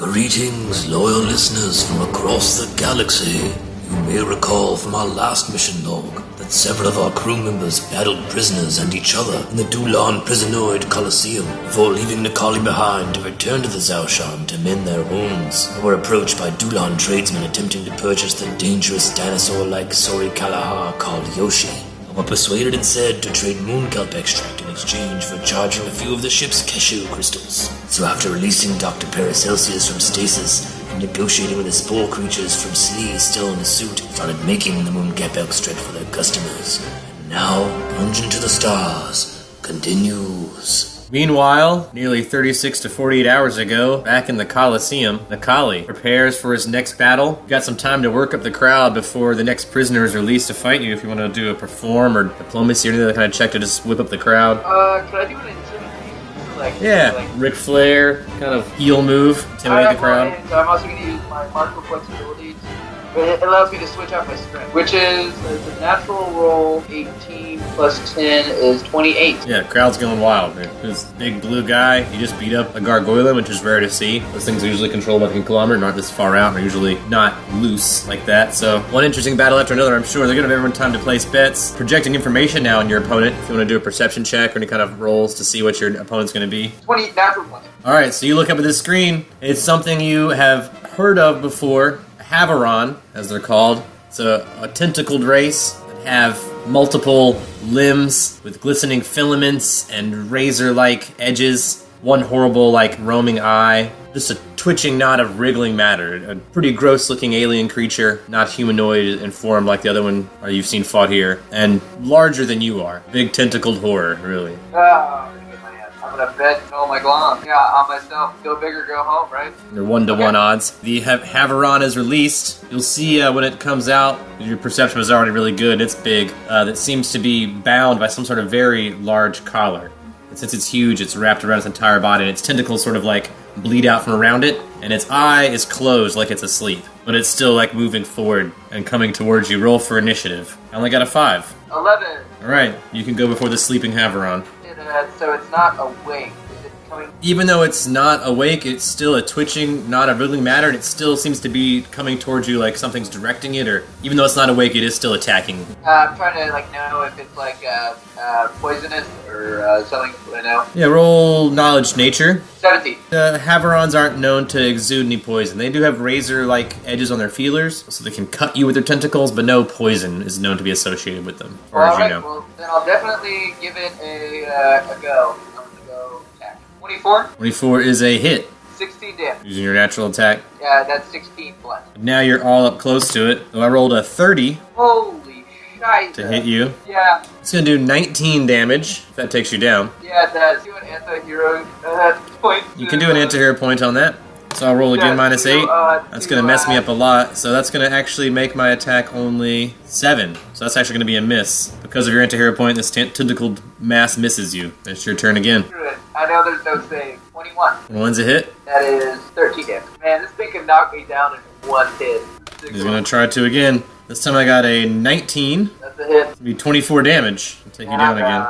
Greetings, loyal listeners from across the galaxy. You may recall from our last mission log that several of our crew members battled prisoners and each other in the Dulan Prisonoid Coliseum before leaving Nikali behind to return to the Zaoshan to mend their wounds, and were approached by Dulan tradesmen attempting to purchase the dangerous dinosaur-like Sori Kalahar called Yoshi, and were persuaded instead to trade moonkelp extract in exchange for charging a few of the ship's cashew crystals. So after releasing Dr. Paracelsius from stasis and negotiating with the spore creatures from Slee still in the suit, started making the moonkelp extract for their customers. And now, Plunge into the Stars continues. Meanwhile, nearly 36 to 48 hours ago, back in the Coliseum, Nikali prepares for his next battle. You've got some time to work up the crowd before the next prisoner is released to fight you if you want to do a perform or diplomacy or anything that kind of check to just whip up the crowd. Can I do an intimidation? Yeah, Ric Flair, kind of heel move, intimidate the crowd. So I'm also going to use my mark for flexibility. It allows me to switch out my strength, which is the natural roll 18 plus 10 is 28. Yeah, crowd's going wild, man. This big blue guy, he just beat up a gargoyle, which is rare to see. Those things are usually controlled by the conglomerate, not this far out, and are usually not loose like that. So, one interesting battle after another, I'm sure. They're going to have everyone time to place bets. Projecting information now on your opponent, if you want to do a perception check or any kind of rolls to see what your opponent's going to be. 20 natural 20. Alright, so you look up at this screen. It's something you have heard of before. Havaron, as they're called. It's a tentacled race that have multiple limbs with glistening filaments and razor-like edges. One horrible, roaming eye. Just a twitching knot of wriggling matter. A pretty gross-looking alien creature, not humanoid in form like the other one you've seen fought here. And larger than you are. Big tentacled horror, really. I'm gonna bet all my glom. Yeah, on myself. Go big or go home, right? They're 1-to-1 odds. The Havaron is released. You'll see when it comes out, your perception is already really good. It's big. That seems to be bound by some sort of very large collar. And since it's huge, it's wrapped around its entire body, and its tentacles sort of bleed out from around it, and its eye is closed like it's asleep. But it's still moving forward and coming towards you. Roll for initiative. I only got a 5. 11. Alright, you can go before the sleeping Havaron. So it's not awake. Is it coming? Even though it's not awake, it's still a twitching, not a wriggling matter, and it still seems to be coming towards you like something's directing it, or even though it's not awake, it is still attacking. I'm trying to know if it's poisonous or something. I know. Yeah, roll knowledge nature. 17. The Havarons aren't known to exude any poison. They do have razor-like edges on their feelers, so they can cut you with their tentacles, but no poison is known to be associated with them, as far as you know. Well, then I'll definitely give it a go. I'm going to go attack. 24? 24 is a hit. 16 damage. Using your natural attack. Yeah, that's 16 blunt. Now you're all up close to it. So I rolled a 30. Holy shite. To hit you. Yeah. It's going to do 19 damage, if that takes you down. Yeah, it does. Do an anti-hero point. You can do an anti-hero point on that. So I'll roll again, minus 8. That's going to mess me up a lot. So that's going to actually make my attack only 7. So that's actually going to be a miss. Because of your anti-hero point, this tentacled mass misses you. It's your turn again. I know there's no save. 21. One's a hit. That is 13 damage. Man, this thing can knock me down in one hit. He's going to try to again. This time I got a 19. That's a hit. It'll be 24 damage. I'll take you down again.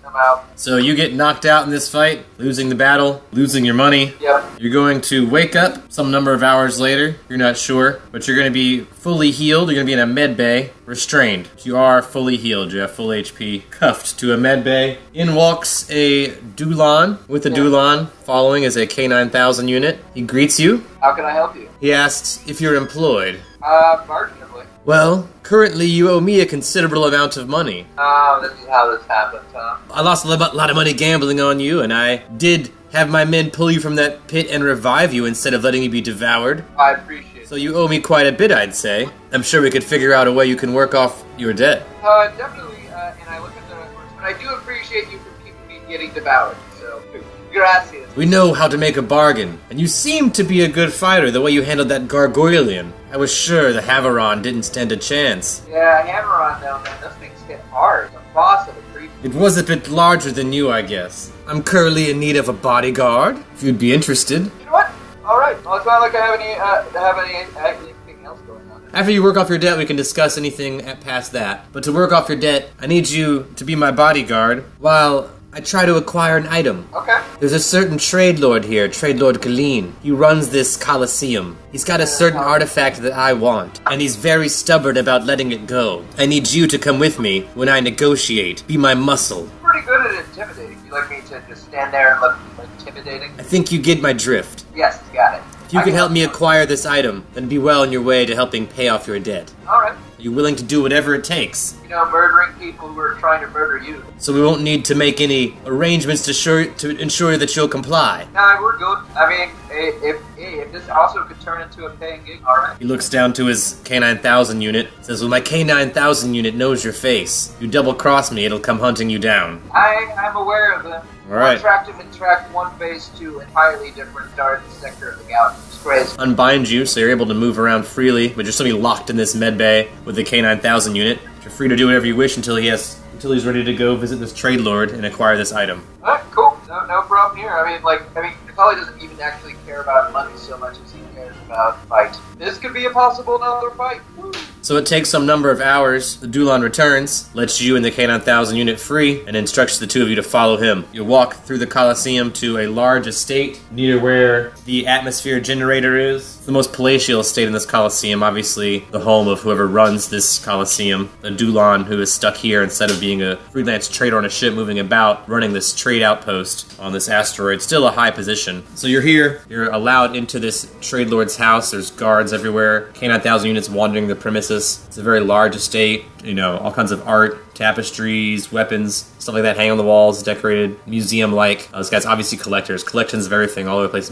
I'm out. So you get knocked out in this fight, losing the battle, losing your money. Yep. You're going to wake up some number of hours later. You're not sure, but you're going to be fully healed. You're going to be in a med bay, restrained. You are fully healed. You have full HP. Cuffed to a med bay. In walks a Dulan. With a Dulan following is a K9000 unit. He greets you. How can I help you? He asks if you're employed. Marginally. Well, currently you owe me a considerable amount of money. Oh, this is how this happens, huh? I lost a lot of money gambling on you, and I did have my men pull you from that pit and revive you instead of letting you be devoured. I appreciate it. So you owe me quite a bit, I'd say. I'm sure we could figure out a way you can work off your debt. Definitely, and I look at the numbers, but I do appreciate you for keeping me getting devoured, so gracias. We know how to make a bargain, and you seem to be a good fighter the way you handled that gargoylian. I was sure the Havaron didn't stand a chance. Yeah, hammer on down there. Those things hit hard. The boss of the creature. It was a bit larger than you, I guess. I'm currently in need of a bodyguard, if you'd be interested. You know what? Alright. Well, it's not like I have anything else going on. After you work off your debt, we can discuss anything past that. But to work off your debt, I need you to be my bodyguard while I try to acquire an item. Okay. There's a certain trade lord here, Trade Lord Galeen. He runs this Colosseum. He's got a certain artifact that I want, and he's very stubborn about letting it go. I need you to come with me when I negotiate. Be my muscle. Pretty good at intimidating. You like me to just stand there and look intimidating? I think you get my drift. Yes, got it. If you can help me acquire this item, then be well on your way to helping pay off your debt. Alright. Are you willing to do whatever it takes? You know, murdering people who are trying to murder you. So we won't need to make any arrangements to ensure that you'll comply. No, we're good. I mean, if this also could turn into a paying gig, alright. He looks down to his K9000 unit, says, well, my K9000 unit knows your face. You double-cross me, it'll come hunting you down. I'm aware of them. Alright. Attractive and track one face to entirely different dark sector of the galaxy. It's crazy. Unbind you, so you're able to move around freely, but you're still be locked in this med bay with the K9000 unit. You're free to do whatever you wish until he's ready to go visit this trade lord and acquire this item. Alright, cool. No problem here. I mean, Macaulay doesn't even actually care about money so much as he cares about fight. This could be a possible another fight. Woo. So it takes some number of hours. The Dulon returns, lets you and the K9000 unit free, and instructs the two of you to follow him. You'll walk through the Colosseum to a large estate near where the atmosphere generator is. It's the most palatial estate in this Colosseum, obviously the home of whoever runs this Colosseum. The Dulon, who is stuck here instead of being a freelance trader on a ship moving about, running this trade outpost on this asteroid. Still a high position. So you're here. You're allowed into this trade lord's house. There's guards everywhere. K9000 units wandering the premises. It's a very large estate. You know, all kinds of art, tapestries, weapons, stuff like that hang on the walls, decorated, museum-like. This guy's obviously collections of everything all over the place.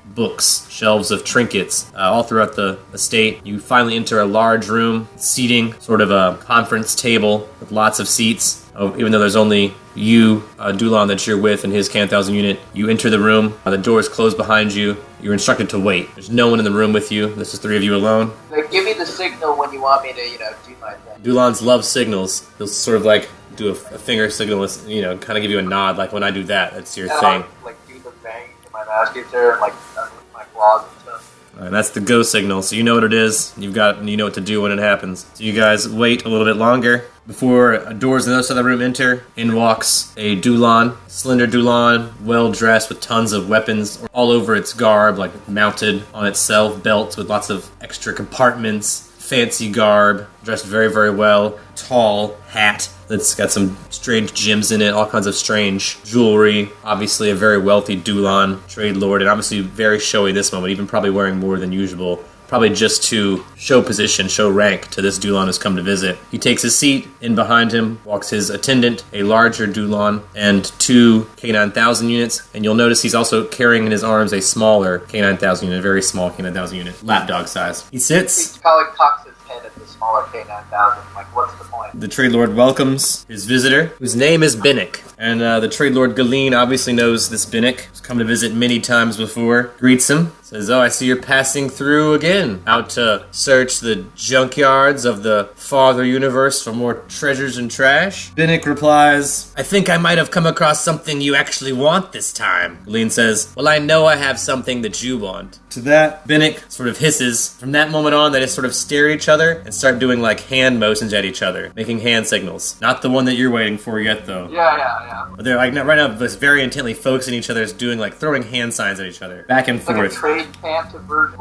Books, shelves of trinkets, all throughout the estate. You finally enter a large room, seating, sort of a conference table with lots of seats. Even though there's only you, Dulon, that you're with, and his K9000 unit, you enter the room. The doors close behind you. You're instructed to wait. There's no one in the room with you. This is three of you alone. Like, give me the signal when you want me to, do my thing. Dulons love signals. He'll sort of like do a finger signal, kind of give you a nod, like when I do that, that's your thing. Like do the bang in my mascara and like my claws and stuff. Alright, that's the go signal, so you know what it is. You know what to do when it happens. So you guys wait a little bit longer. Before doors on the other side of the room enter, in walks a Dulon, slender Dulon, well-dressed with tons of weapons all over its garb, like mounted on itself, belts with lots of extra compartments, fancy garb, dressed very, very well, tall hat that's got some strange gems in it, all kinds of strange jewelry. Obviously a very wealthy Dulon, trade lord, and obviously very showy this moment, even probably wearing more than usual. Probably just to show position, show rank to this Dulon who's come to visit. He takes his seat. In behind him walks his attendant, a larger Dulon, and two K9000 units. And you'll notice he's also carrying in his arms a smaller K9000 unit, a very small K9000 unit, lapdog size. He sits. He probably cocks his head at the smaller K9000. Like, what's the point? The trade lord welcomes his visitor, whose name is Binnick. And the trade lord Galeen obviously knows this Binnick. He's come to visit many times before. Greets him. Says, oh, I see you're passing through again. Out to search the junkyards of the farther universe for more treasures and trash. Binnick replies, I think I might have come across something you actually want this time. Galeen says, well, I know I have something that you want. To that, Binnick sort of hisses. From that moment on, they just sort of stare at each other and start doing like hand motions at each other, making hand signals. Not the one that you're waiting for yet, though. Yeah. But they're like right now, just very intently focusing each other, doing like throwing hand signs at each other, back and forth. Like a trade can't avert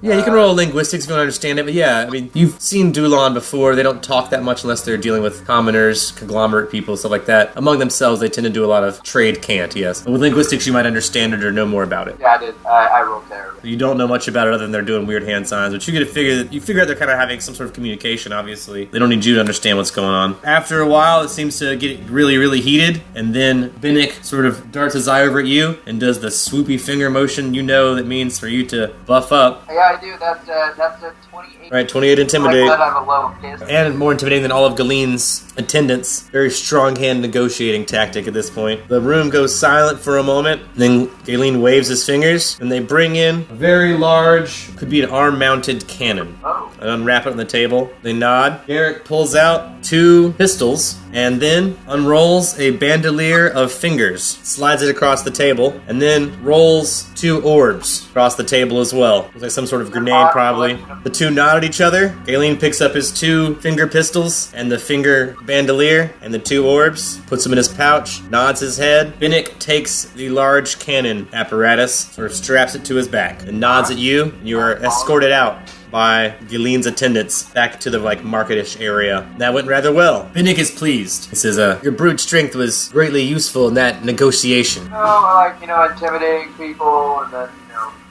yeah, you can roll linguistics if you don't understand it, but yeah, I mean, you've seen Dulon before. They don't talk that much unless they're dealing with commoners, conglomerate people, stuff like that. Among themselves, they tend to do a lot of trade cant, yes. But with linguistics, you might understand it or know more about it. Yeah, I did. I rolled terribly. You don't know much about it other than they're doing weird hand signs, but you figure out they're kind of having some sort of communication, obviously. They don't need you to understand what's going on. After a while, it seems to get really, really heated, and then Binnick sort of darts his eye over at you and does the swoopy finger motion that means for you to buff up. Yeah, I do. That's a 28. Right, 28 intimidate. I have a low piss. And more intimidating than all of Galeen's attendants. Very strong hand negotiating tactic at this point. The room goes silent for a moment. Then Galeen waves his fingers, and they bring in a very large, could be an arm-mounted cannon. Oh. and unwrap it on the table. They nod. Garrick pulls out 2 pistols and then unrolls a bandolier of fingers, slides it across the table, and then rolls 2 orbs across the table as well. Looks like some sort of grenade, probably. The 2 nod at each other. Galen picks up his 2 finger pistols and the finger bandolier and the 2 orbs, puts them in his pouch, nods his head. Finnick takes the large cannon apparatus, sort of straps it to his back, and nods at you. You are escorted out by Galen's attendants back to the marketish area. That went rather well. Finnick is pleased. He says, your brute strength was greatly useful in that negotiation. I like, intimidating people and then,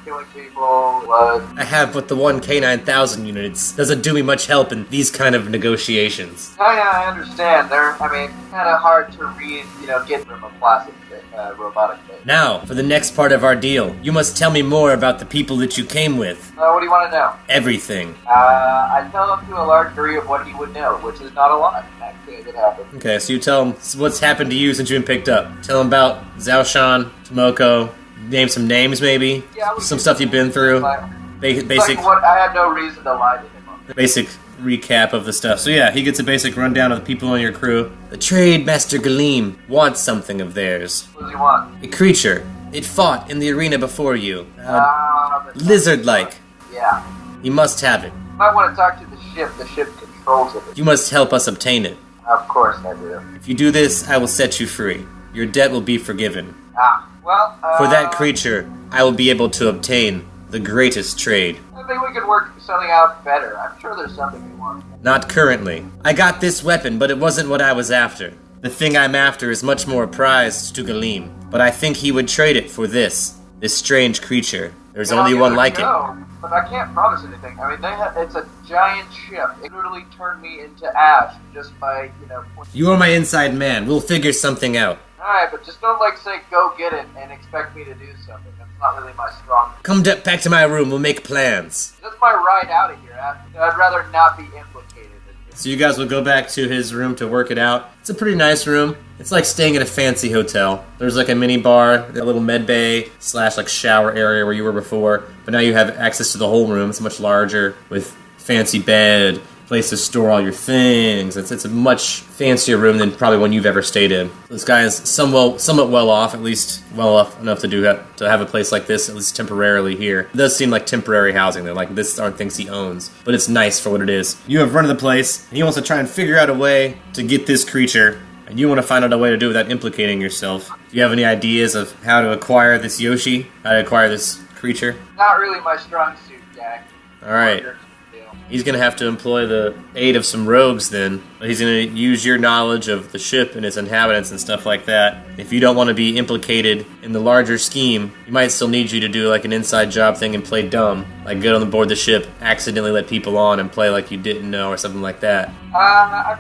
killing people. I have but the 1 K9000 unit. It doesn't do me much help in these kind of negotiations. I understand. They're, kind of hard to read, get from a plastic robotic thing. Now, for the next part of our deal, you must tell me more about the people that you came with. What do you want to know? Everything. I tell him to a large degree of what he would know, which is not a lot, actually, as it happens. Okay, so you tell him what's happened to you since you've been picked up. Tell him about Zhaoshan, Tomoko, name some names maybe, some stuff you've been through. Basic. I have no reason to lie to him on. Basic recap of the stuff. So yeah, he gets a basic rundown of the people on your crew. The Trade Master Galim wants something of theirs. What does he want? A creature. It fought in the arena before you. Lizard-like. Yeah. You must have it. I want to talk to the ship. The ship controls it. You must help us obtain it. Of course I do. If you do this, I will set you free. Your debt will be forgiven. For that creature, I will be able to obtain the greatest trade. I think we could work something out better. I'm sure there's something we want. Not currently. I got this weapon, but it wasn't what I was after. The thing I'm after is much more prized to Galim, but I think he would trade it for this strange creature. There's only one like it. But I can't promise anything. It's a giant ship. It literally turned me into ash just by, You are my inside man. We'll figure something out. Alright, but just don't, say, go get it and expect me to do something. That's not really my strong suit. Come back to my room. We'll make plans. That's my ride out of here. I'd rather not be implicated. So you guys will go back to his room to work it out. It's a pretty nice room. It's like staying in a fancy hotel. There's a mini bar, a little med bay / shower area where you were before. But now you have access to the whole room. It's much larger with fancy bed, place to store all your things. It's a much fancier room than probably one you've ever stayed in. This guy is somewhat well off, at least well off enough to have a place like this, at least temporarily here. It does seem like temporary housing though, this aren't things he owns, but it's nice for what it is. You have run to the place, and he wants to try and figure out a way to get this creature, and you want to find out a way to do it without implicating yourself. Do you have any ideas of how to acquire this Yoshi? How to acquire this creature? Not really my strong suit, Jack. Alright. He's going to have to employ the aid of some rogues then. He's going to use your knowledge of the ship and its inhabitants and stuff like that. If you don't want to be implicated in the larger scheme, he might still need you to do an inside job thing and play dumb. Like get on board the ship, accidentally let people on and play like you didn't know or something like that. I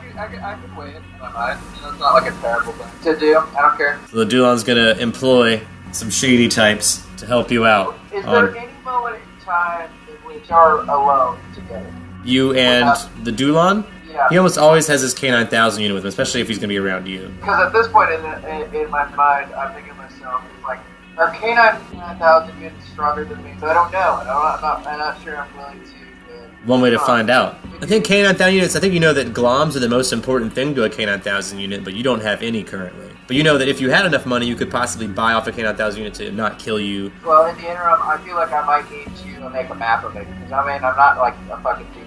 could wait in my mind. It's not a terrible thing to do. I don't care. So the Dulon's going to employ some shady types to help you out. Is there any moment in time in which are alone together? You and the Dulon? Yeah. He almost always has his K9000 unit with him, especially if he's going to be around you. Because at this point in my mind, I'm thinking to myself, are K9000 units stronger than me? So I don't know. I'm not sure I'm willing to... One way to find out. I think K9000 units, you know that gloms are the most important thing to a K9000 unit, but you don't have any currently. But you know that if you had enough money, you could possibly buy off a K9000 unit to not kill you. Well, in the interim, I feel like I might need to make a map of it, because I'm not a fucking genius.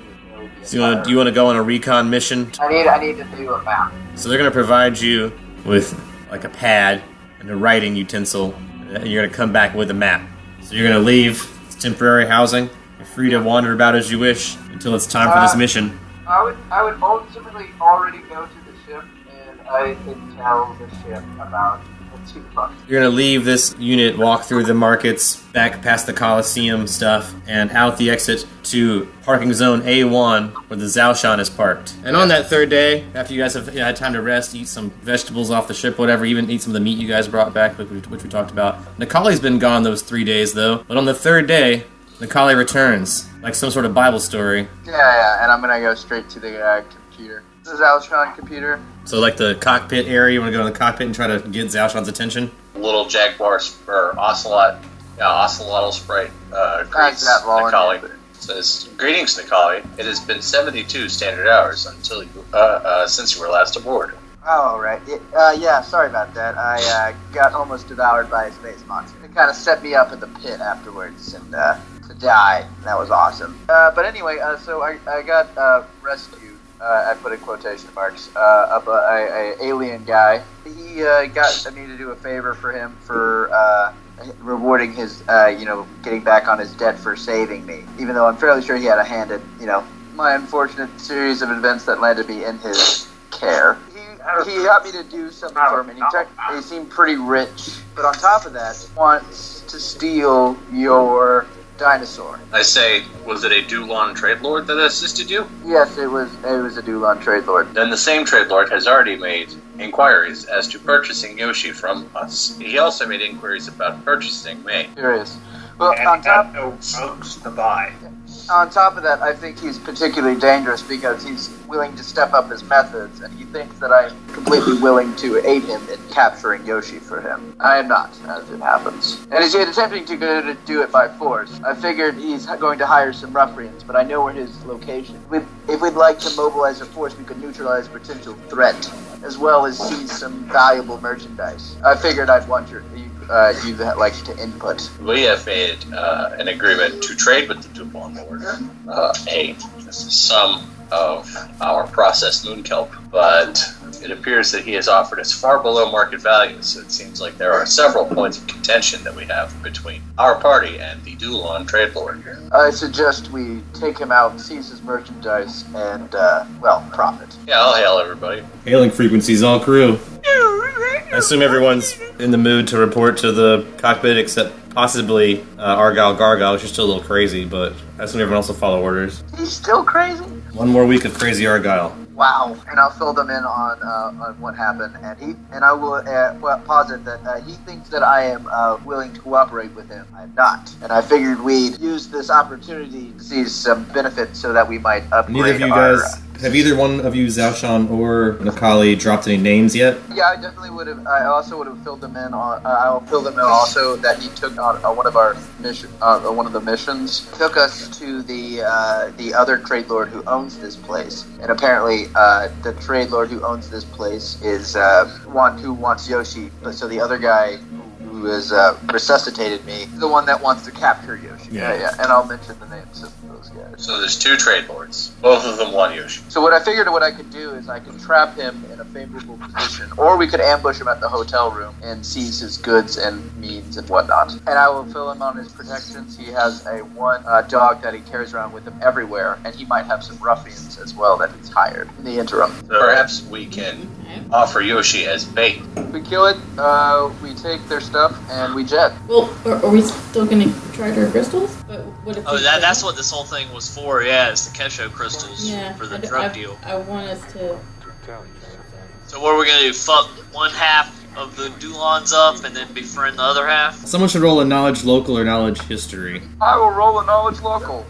So you want to go on a recon mission? I need to do a map. So they're going to provide you with a pad and a writing utensil, and you're going to come back with a map. So you're going to leave temporary housing. You're free to wander about as you wish until it's time for this mission. I would ultimately already go to the ship, and I could tell the ship about the 2 bucks. You're going to leave this unit, walk through the markets, back past the Coliseum stuff, and out the exit to parking zone A1, where the Zhaoshan is parked. And on that 3rd day, after you guys have had time to rest, eat some vegetables off the ship, whatever, even eat some of the meat you guys brought back, which we talked about. Nikali's been gone those 3 days, though. But on the 3rd day, Nikali returns, like some sort of Bible story. Yeah, and I'm gonna go straight to the computer. This is Zhaoshan computer. So the cockpit area, you want to go to the cockpit and try to get Zhaoshan's attention? Little jaguar or ocelotl sprite greets Nikali. Says, greetings, Nikali. It has been 72 standard hours until you, since you were last aboard. Oh, right. Yeah, sorry about that. I got almost devoured by a space monster. It kind of set me up in the pit afterwards and to die. That was awesome. But anyway, so I got rescued. I put in quotation marks, of a alien guy. He got me to do a favor for him for rewarding his, getting back on his debt for saving me. Even though I'm fairly sure he had a hand in, my unfortunate series of events that landed me in his care. He got me to do something for him, and he seemed pretty rich. But on top of that, wants to steal your dinosaur. I say, was it a Dulon trade lord that assisted you? Yes, it was a Dulon trade lord. Then the same trade lord has already made inquiries as to purchasing Yoshi from us. He also made inquiries about purchasing me. Curious. Well, And he got no folks to buy. on top of that, I think he's particularly dangerous because he's willing to step up his methods, and he thinks that I'm completely willing to aid him in capturing Yoshi for him. I am not, as it happens. And he's attempting to do it by force. I figured he's going to hire some ruffians, but I know where his location. If we'd like to mobilize a force, we could neutralize a potential threat, as well as seize some valuable merchandise. I figured I'd want you'd like to input. We have made an agreement to trade with the Dupont Lord some of our processed moonkelp, but it appears that he has offered us far below market value, so it seems like there are several points of contention that we have between our party and the Dulon trade lord. I suggest we take him out, seize his merchandise, and, profit. Yeah, I'll hail everybody. Hailing frequencies, all crew. I assume everyone's in the mood to report to the cockpit except possibly Argyle Gargyle, which is still a little crazy, but I assume everyone else will follow orders. He's still crazy? One more week of crazy Argyle. Wow. And I'll fill them in on what happened, and I will posit that he thinks that I am willing to cooperate with him. I'm not. And I figured we'd use this opportunity to see some benefit so that we might upgrade Neither of you guys... Have either one of you, Zaoshan or Nikali, dropped any names yet? Yeah, I definitely would have. I also would have filled them in on. I'll fill them in also that he took on one of our mission. One of the missions took us to the other trade lord who owns this place, and apparently the trade lord who owns this place is one who wants Yoshi. But so the other guy who has resuscitated me, the one that wants to capture Yoshi. Yeah. And I'll mention the names of those guys. So there's two trade lords. Both of them want Yoshi. So what I figured what I could do is I could trap him in a favorable position, or we could ambush him at the hotel room and seize his goods and means and whatnot. And I will fill him on his protections. He has a one dog that he carries around with him everywhere, and he might have some ruffians as well that he's hired in the interim. So perhaps we can offer Yoshi as bait. We kill it, we take their stuff, and we jet. Well, are we still going to try our crystals? But what if that's what this whole thing was for, is the Kesho crystals for the drug deal. I want us to... So what are we going to do, fuck one half of the Dulons up and then befriend the other half? Someone should roll a knowledge local or knowledge history. I will roll a knowledge local.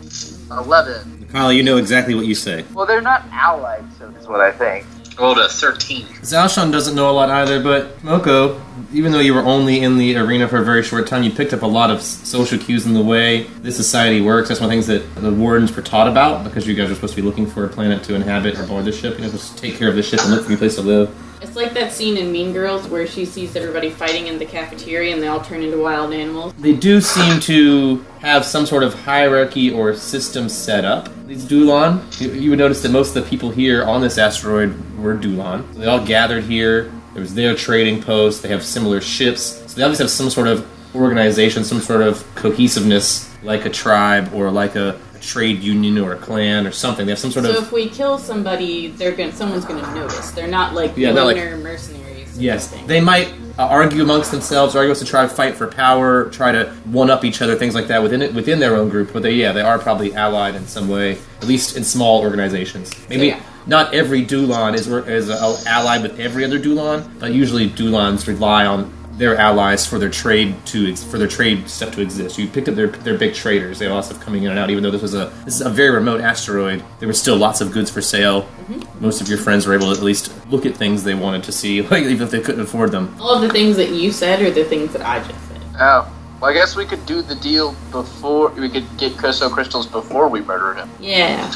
11. Kyle, you know exactly what you say. Well, they're not allied, so that's what I think. Rolled a 13. Zaoshan doesn't know a lot either, but Moko, even though you were only in the arena for a very short time, you picked up a lot of social cues in the way this society works. That's one of the things that the wardens were taught about, because you guys are supposed to be looking for a planet to inhabit or board the ship. Just take care of the ship and look for a place to live. It's like that scene in Mean Girls where she sees everybody fighting in the cafeteria and they all turn into wild animals. They do seem to have some sort of hierarchy or system set up. These Dulon, you would notice that most of the people here on this asteroid were Dulon. So they all gathered here. There was their trading post. They have similar ships. So they obviously have some sort of organization, some sort of cohesiveness, like a tribe or like a trade union or a clan or something. They have some sort of... So if we kill somebody, someone's going to notice. They're not like mercenaries. Yes, they might argue amongst themselves, argue to try to fight for power, try to one-up each other, things like that within their own group. But they are probably allied in some way, at least in small organizations. Maybe not every Dulon is allied with every other Dulon, but usually Dulons rely on their allies for their trade stuff to exist. You picked up their big traders. They have lots of coming in and out. Even though this is a very remote asteroid, there were still lots of goods for sale. Mm-hmm. Most of your friends were able to at least look at things they wanted to see, even if they couldn't afford them. All of the things that you said are the things that I just said. Oh, Well, I guess we could do the deal before we could get crystals before we murdered him. Yeah.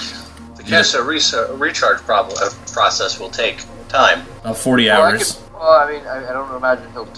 The Kessa recharge process will take time. 40 hours. I don't imagine he'll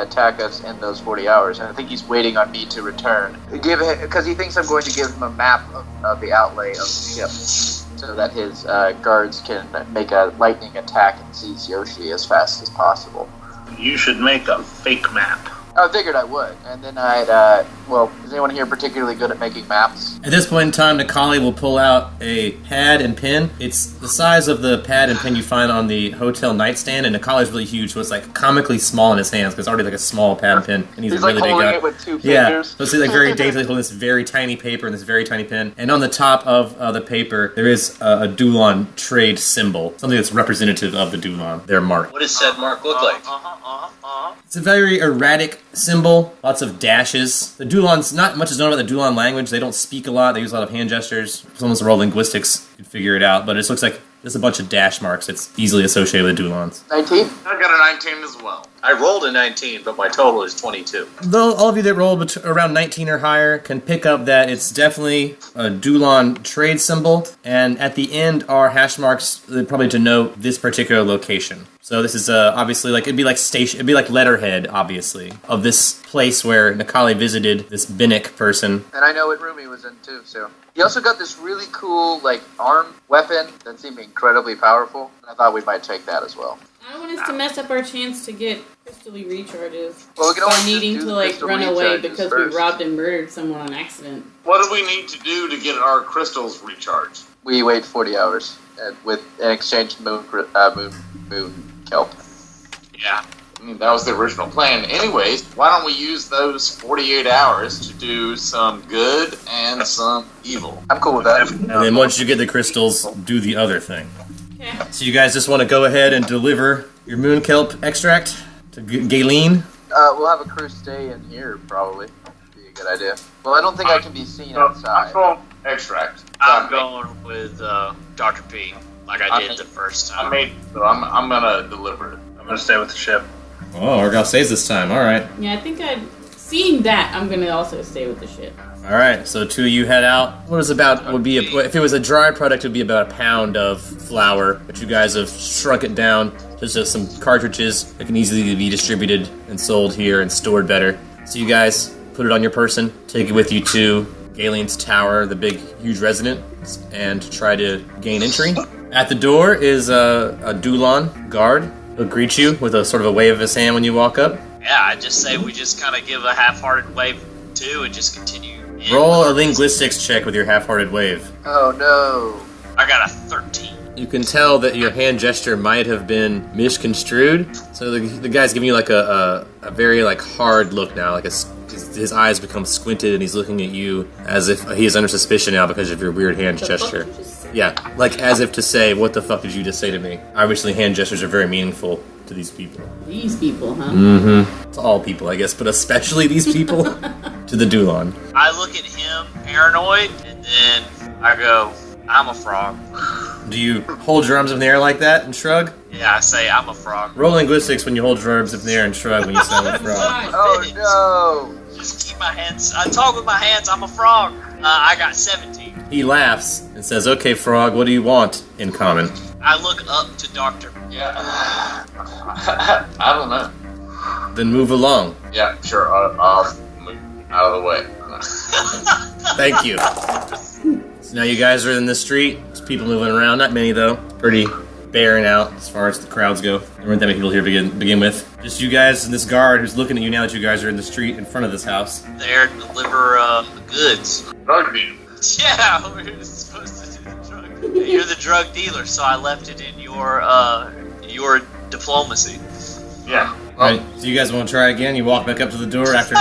attack us in those 40 hours. And I think he's waiting on me to return. Because he thinks I'm going to give him a map of the outlay of the ship, so that his guards can make a lightning attack and seize Yoshi as fast as possible. You should make a fake map. I figured I would. And then is anyone here particularly good at making maps? At this point in time, Nikali will pull out a pad and pen. It's the size of the pad and pen you find on the hotel nightstand, and Nikali's really huge, so it's like comically small in his hands, because it's already like a small pad and pen, and he's a like really big holding guy. it with two Yeah, fingers. so it's like very daintily holding this very tiny paper and this very tiny pen. And on the top of the paper, there is a Dulon trade symbol, something that's representative of the Dulon, their mark. What does said mark look like? It's a very erratic symbol, lots of dashes. The Dulons, not much is known about the Dulon language. They don't speak a lot. They use a lot of hand gestures. If someone's raw linguistics, you can figure it out. But it just looks like there's a bunch of dash marks. It's easily associated with Dulons. 19? I got a 19 as well. I rolled a 19, but my total is 22. Though all of you that rolled around 19 or higher can pick up that it's definitely a Dulon trade symbol, and at the end are hash marks that probably denote this particular location. So this is obviously it'd be like letterhead, obviously, of this place where Nikali visited this Binnick person. And I know what room he was in too, so. He also got this really cool, arm weapon that seemed incredibly powerful. I thought we might take that as well. I don't want us to mess up our chance to get crystally recharges Well, we can by always needing just do to the crystal run away recharges because first. we robbed and murdered someone on accident. What do we need to do to get our crystals recharged? We wait 40 hours with an exchange moon kelp. Yeah. I mean, that was the original plan. Anyways, why don't we use those 48 hours to do some good and some evil? I'm cool with that. And then once you get the crystals, do the other thing. Okay. So you guys just want to go ahead and deliver your moon kelp extract to Galen? We'll have a crew stay in here, probably. Be a good idea. Well, I don't think I can be seen outside. I'm going extract. I'm going with Dr. P, like I did the first time. I'm gonna deliver it. I'm gonna stay with the ship. Oh, Argyle stays this time. All right. Yeah, I think seeing that, I'm going to also stay with the ship. All right. So two of you head out. If it was a dry product, it would be about a pound of flour, but you guys have shrunk it down to just some cartridges that can easily be distributed and sold here and stored better. So you guys put it on your person, take it with you to Galen's tower, the big, huge residence, and try to gain entry. At the door is a Dulon guard. He'll greet you with a sort of a wave of his hand when you walk up. Yeah, I just say we just kind of give a half-hearted wave too and just continue. Roll a linguistics check with your half-hearted wave. Oh, no. I got a 13. You can tell that your hand gesture might have been misconstrued. So the guy's giving you a very hard look now. His eyes become squinted and he's looking at you as if he is under suspicion now because of your weird hand gesture. Yeah, as if to say, what the fuck did you just say to me? Obviously, hand gestures are very meaningful to these people. These people, huh? Mm-hmm. To all people, I guess, but especially these people. To the Dulon. I look at him, paranoid, and then I go, I'm a frog. Do you hold your arms in the air like that and shrug? Yeah, I say I'm a frog. Roll linguistics when you hold your arms in the air and shrug when you sound like a frog. Oh, no. Just keep my hands. I talk with my hands. I'm a frog. I got 17. He laughs and says, "Okay, frog, what do you want in common?" I look up to Doctor. Yeah. I don't know. Then move along. Yeah, sure. I'll move out of the way. Thank you. So now you guys are in the street. There's people moving around. Not many, though. Pretty barren out as far as the crowds go. There weren't that many people here to begin with. Just you guys and this guard who's looking at you now that you guys are in the street in front of this house. There to deliver goods. Drug deal. Yeah, we're supposed to do the drug. You're the drug dealer, so I left it in your diplomacy. Yeah. Alright, so you guys want to try again? You walk back up to the door after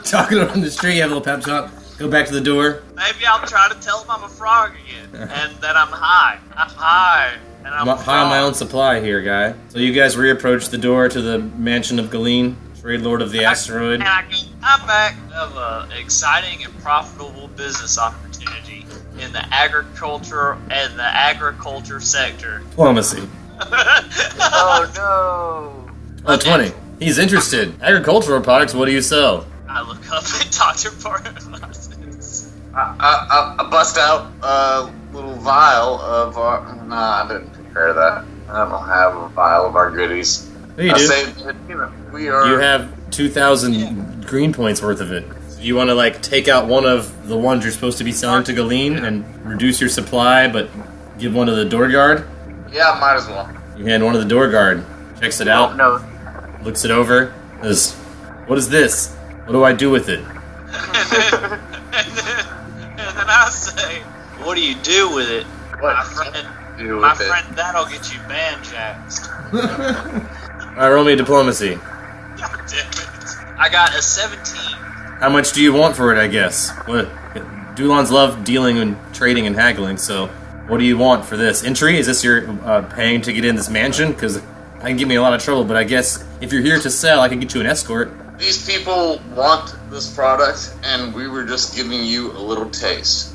talking around the street, you have a little pep talk. Go back to the door. Maybe I'll try to tell him I'm a frog again, and that I'm high. I'm high, and I'm high on my own supply here, guy. So you guys reapproach the door to the mansion of Galen, trade lord of the asteroid. And I go, I'm back of an exciting and profitable business opportunity in the agriculture sector. Diplomacy. Oh, no. Oh, 20. He's interested. Agricultural products, what do you sell? I look up at Dr. Parnassus. I bust out a little vial of our... Nah, I didn't prepare that. I don't have a vial of our goodies. There you I do. say that, we are... You have 2,000 green points worth of it. So you want to, like, take out one of the ones you're supposed to be selling to Galeen and reduce your supply, but give one to the door guard? Yeah, might as well. You hand one to the door guard. Checks it out. No. Looks it over. Says, "What is this? What do I do with it?" And then I say, what do you do with it? What My friend, do with my it? friend, that'll get you banjaxed. Alright, roll me a diplomacy. God damn it. I got a 17. How much do you want for it, I guess? What? Dulons love dealing and trading and haggling, so what do you want for this? Entry? Is this your paying to get in this mansion? Because I can get me in a lot of trouble, but I guess if you're here to sell, I can get you an escort. These people want this product, and we were just giving you a little taste.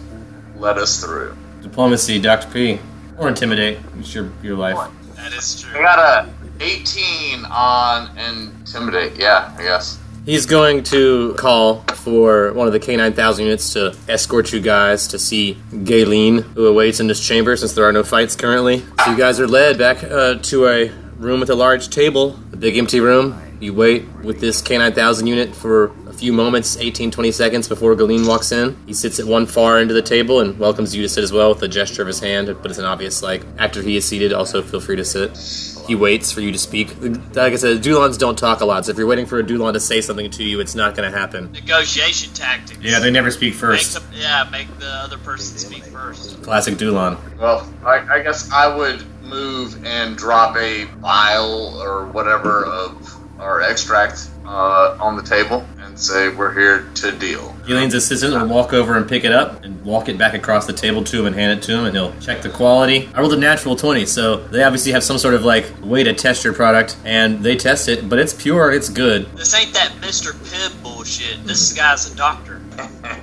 Let us through. Diplomacy, Dr. P. Or intimidate. It's your life. That is I true. got a 18 on Intimidate. Yeah, I guess. He's going to call for one of the K-9000 units to escort you guys to see Galen, who awaits in this chamber since there are no fights currently. So you guys are led back to a room with a large table, a big empty room. You wait with this K-9000 unit for a few moments, 18-20 seconds before Galen walks in. He sits at one far end of the table and welcomes you to sit as well with a gesture of his hand, but it's an obvious, like, after he is seated, also feel free to sit. He waits for you to speak. Like I said, Dulons don't talk a lot, so if you're waiting for a Dulon to say something to you, it's not going to happen. Negotiation tactics. Yeah, they never speak first. Make the other person speak first. Classic Dulon. Well, I guess I would move and drop a vial or whatever of our extract on the table and say we're here to deal. Galen's assistant will walk over and pick it up and walk it back across the table to him and hand it to him, and he'll check the quality. I rolled a natural 20, so they obviously have some sort of, like, way to test your product, and they test it, but it's pure, it's good. This ain't that Mr. Pibb bullshit. This guy's a doctor.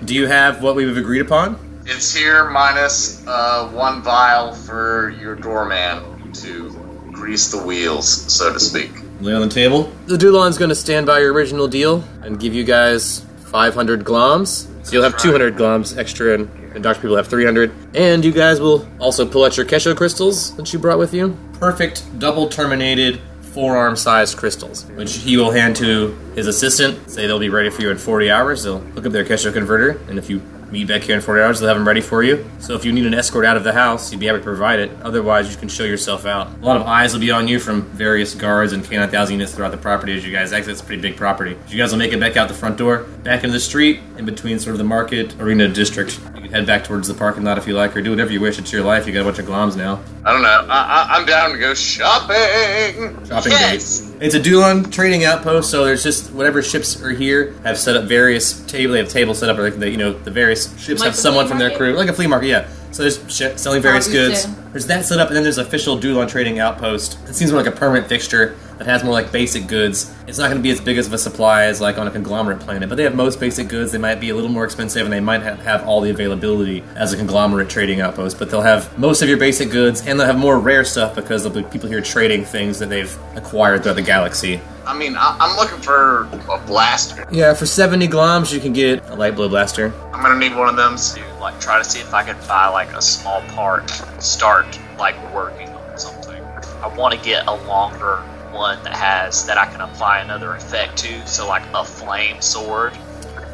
Do you have what we've agreed upon? It's here minus one vial for your doorman to grease the wheels, so to speak. Lay on the table. The Dulon's going to stand by your original deal and give you guys 500 gloms. So you'll have 200 gloms extra, and Dr. People have 300. And you guys will also pull out your Kesho crystals that you brought with you. Perfect double-terminated forearm-sized crystals, which he will hand to his assistant. Say they'll be ready for you in 40 hours. They'll hook up their Kesho converter, and if you meet back here in 40 hours, they'll have them ready for you. So if you need an escort out of the house, you'd be able to provide it. Otherwise, you can show yourself out. A lot of eyes will be on you from various guards and K-9000 units throughout the property as you guys exit. It's a pretty big property. You guys will make it back out the front door, back into the street, in between sort of the market, arena district. You can head back towards the parking lot if you like, or do whatever you wish. It's your life. You got a bunch of gloms now. I don't know. I'm down to go shopping. Shopping Yes! date. It's a Dulon trading outpost, so there's just whatever ships are here have set up various tables. They have tables set up, like the various ships Like have the someone flea from their market? crew, like a flea market, yeah. So there's selling various Oh, goods. yeah. There's that set up, and then there's official Dulon trading outpost. It seems more like a permanent fixture that has more like basic goods. It's not going to be as big as of a supply as like on a conglomerate planet, but they have most basic goods. They might be a little more expensive, and they might have all the availability as a conglomerate trading outpost. But they'll have most of your basic goods, and they'll have more rare stuff because there'll be people here trading things that they've acquired throughout the galaxy. I mean, I'm looking for a blaster. Yeah, for 70 gloms, you can get a light blow blaster. I'm gonna need one of them. To like try to see if I can buy like a small part, start like working on something. I want to get a longer one that I can apply another effect to, so like a flame sword.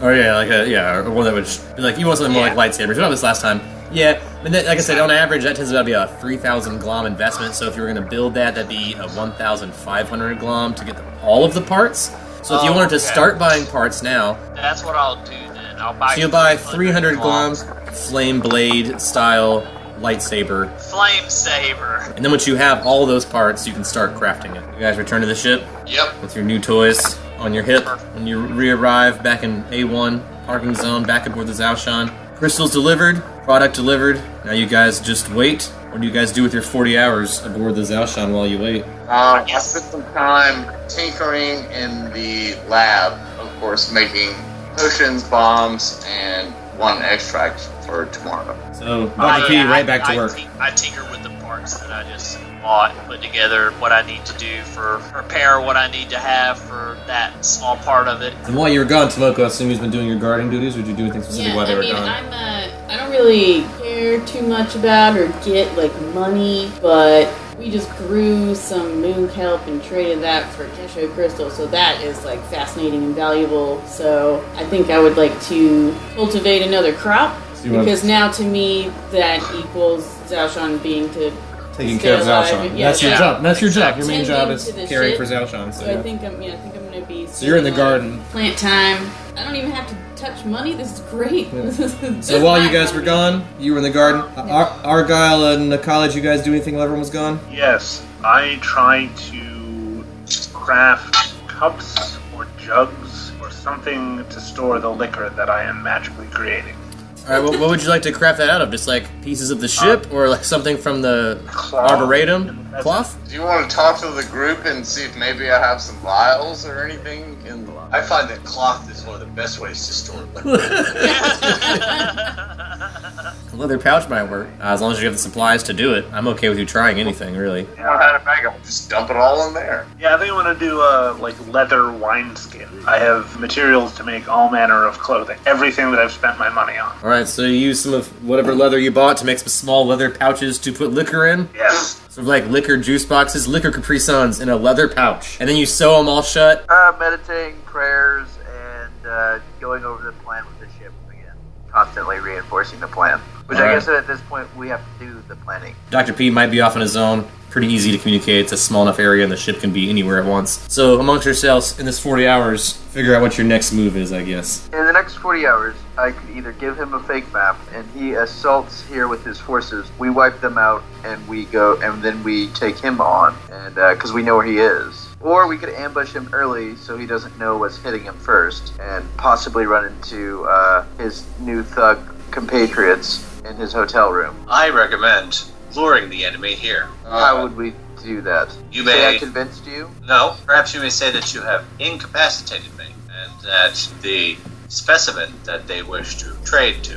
Or or one that would be like, you want something more Yeah. like lightsabers. We got this last time. Yeah, and like I said, on average, that tends to be a 3,000 glom investment. So if you were going to build that, that'd be a 1,500 glom to get all of the parts. So if you wanted to okay. start buying parts now, That's what I'll do then. I'll buy. so you'll buy 300 gloms, flame blade style lightsaber, Flame saber. and then once you have all those parts, you can start crafting it. You guys return to the ship Yep. with your new toys on your hip. When you re-arrive back in A1 parking zone, back aboard the Zaoshan. Crystals delivered, product delivered. Now you guys just wait. What do you guys do with your 40 hours aboard the Zaoshan while you wait? I spent some time tinkering in the lab, of course, making potions, bombs, and one extract for tomorrow. So, Dr. P, right back to work. I tinker with the parts items that I just bought and put together what I need to do for prepare what I need to have for that small part of it. And while you were gone, Tomoko, I assume you've been doing your guarding duties, or did you do anything specific while they were gone? I don't really care too much about or get like money, but we just grew some moon kelp and traded that for cashew crystal, so that is like fascinating and valuable. So I think I would like to cultivate another crop, because now to me that equals Zhaoshan being to taking care of Zhaoshan. Yeah, that's your job. That's your job. Your main job is to caring ship. for Zhaoshan. So I think I'm gonna be. So you're in the garden. Plant time. I don't even have to touch money. This is great. Yeah. So while you guys were gone, you were in the garden. Argyle and college, you guys do anything while everyone was gone? Yes, I tried to craft cups or jugs or something to store the liquor that I am magically creating. Alright, what would you like to craft that out of? Just like pieces of the ship, or like something from the Arboretum? Cloth? Do you want to talk to the group and see if maybe I have some vials or anything? I find that cloth is one of the best ways to store liquor. A leather pouch might work, as long as you have the supplies to do it. I'm okay with you trying anything, really. Yeah, I had a bag of just dump it all in there. Yeah, I think I want to do a leather wineskin. I have materials to make all manner of clothing. Everything that I've spent my money on. Alright, so you use some of whatever leather you bought to make some small leather pouches to put liquor in? Yes. Sort of like liquor juice boxes, liquor Capri Suns in a leather pouch. And then you sew them all shut? Meditating, prayers, and going over the plan with the ship again. Constantly reinforcing the plan. Which I guess at this point we have to do the planning. Dr. P might be off on his own. Pretty easy to communicate. It's a small enough area and the ship can be anywhere at once. So amongst yourselves, in this 40 hours, figure out what your next move is, I guess. In the next 40 hours, I could either give him a fake map and he assaults here with his forces. We wipe them out and we go, and then we take him on, and because we know where he is. Or we could ambush him early so he doesn't know what's hitting him first, and possibly run into his new thug compatriots in his hotel room. I recommend luring the enemy here. How would we do that? You Say may... I convinced you? No, perhaps you may say that you have incapacitated me, and that the specimen that they wish to, trade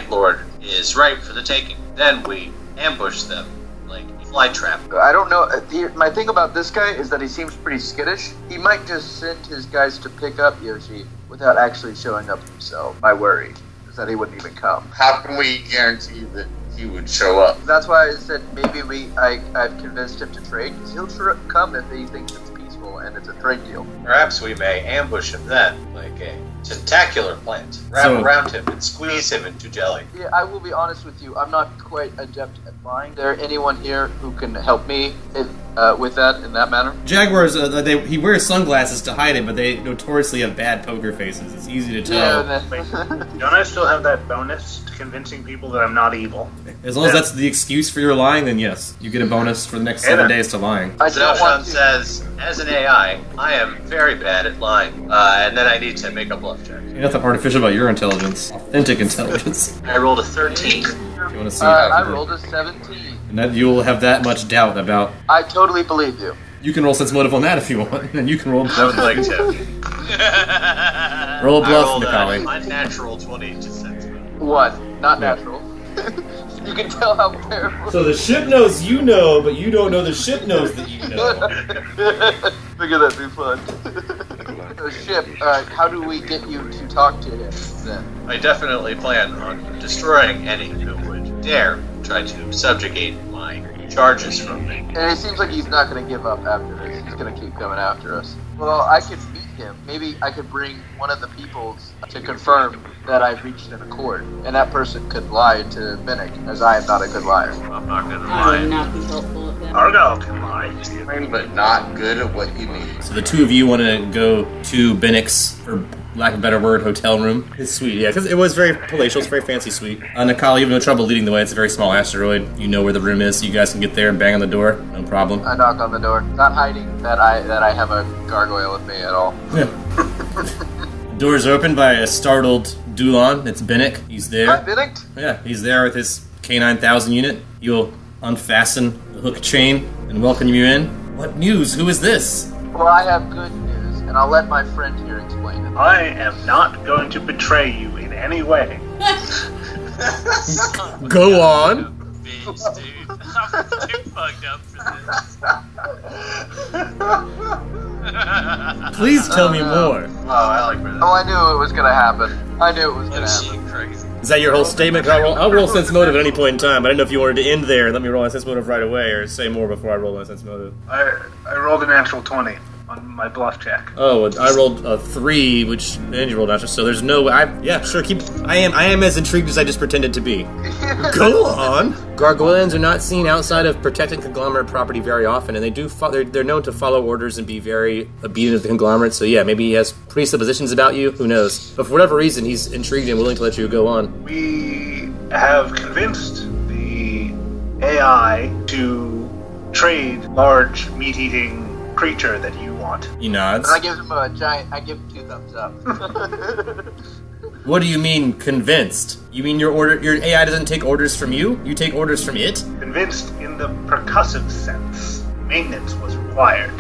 lord, is ripe for the taking. Then we ambush them like a fly trap. I don't know. My thing about this guy is that he seems pretty skittish. He might just send his guys to pick up Yoshi without actually showing up himself. My worry is that he wouldn't even come. How can we guarantee that he would show up? That's why I said maybe I've convinced him to trade, because he'll come if he thinks it's peaceful and it's a trade deal. Perhaps we may ambush him then, like a tentacular plant. Wrap around him and squeeze him into jelly. Yeah, I will be honest with you. I'm not quite adept at flying. Is there anyone here who can help me with that in that manner? Jaguars, he wears sunglasses to hide it, but they notoriously have bad poker faces. It's easy to tell. Don't I still have that bonus to convincing people that I'm not evil? As long as that's the excuse for your lying, then yes, you get a bonus for the next 7 days to lying. Zhaoshan says, as an AI, I am very bad at lying, and then I need to make a bluff check. Ain't nothing artificial about your intelligence. Authentic intelligence. I rolled a 13. If you want to see I rolled a 17. And that you'll have that much doubt about. I totally believe you. You can roll sense motive on that if you want, and you can roll bluff. I would like to. Roll a bluff, I rolled Macaulay. a unnatural 20 to sense motive. One, not natural. You can tell how terrible. So the ship knows you know, but you don't know the ship knows that you know. Figure that'd be fun. So ship, how do we get you to talk to him then? I definitely plan on destroying any who would dare try to subjugate my charges from me. And it seems like he's not going to give up after this. He's going to keep coming after us. Well, I could meet him. Maybe I could bring one of the peoples to confirm that I've reached an accord, and that person could lie to Binnick, as I am not a good liar. I'm not going to I lie. would not be helpful at that. Argyle can lie. But not good at what you need. So the two of you want to go to Binnick's, for lack of a better word, hotel room. It's sweet, yeah, because it was very palatial. It's very fancy suite. Nakali, you have no trouble leading the way. It's a very small asteroid. You know where the room is, so you guys can get there and bang on the door. No problem. I knock on the door, not hiding that I have a gargoyle with me at all. Yeah. The door's opened by a startled Dulon. It's Binnick. He's there. Hi, Binnick. Yeah, he's there with his K9000 unit. You'll unfasten the hook chain and welcome you in. What news? Who is this? Well, I have good news, and I'll let my friend here explain it. I am not going to betray you in any way. Go on. Jeez, dude. I'm too fucked up for this. Please tell me more. Oh, I like where that. Oh, I knew it was gonna happen. I knew it was gonna That happen. shit crazy. Is that your whole statement? I'll roll sense motive at any point in time. I didn't know if you wanted to end there and let me roll my sense motive right away, or say more before I roll my sense motive. I rolled a natural 20 on my bluff check. Oh, I rolled a 3, which and you rolled natural. So there's no way. Yeah, sure. I am as intrigued as I just pretended to be. Go on. Gargoyles are not seen outside of protecting conglomerate property very often, and they're known to follow orders and be very obedient to the conglomerate. So yeah, maybe he has presuppositions about you. Who knows? But for whatever reason, he's intrigued and willing to let you go on. We have convinced the AI to trade large meat-eating creature that you want. He nods. And I give him I give him 2 thumbs up. What do you mean convinced? You mean your AI doesn't take orders from you? You take orders from it? Convinced in the percussive sense. Maintenance was required.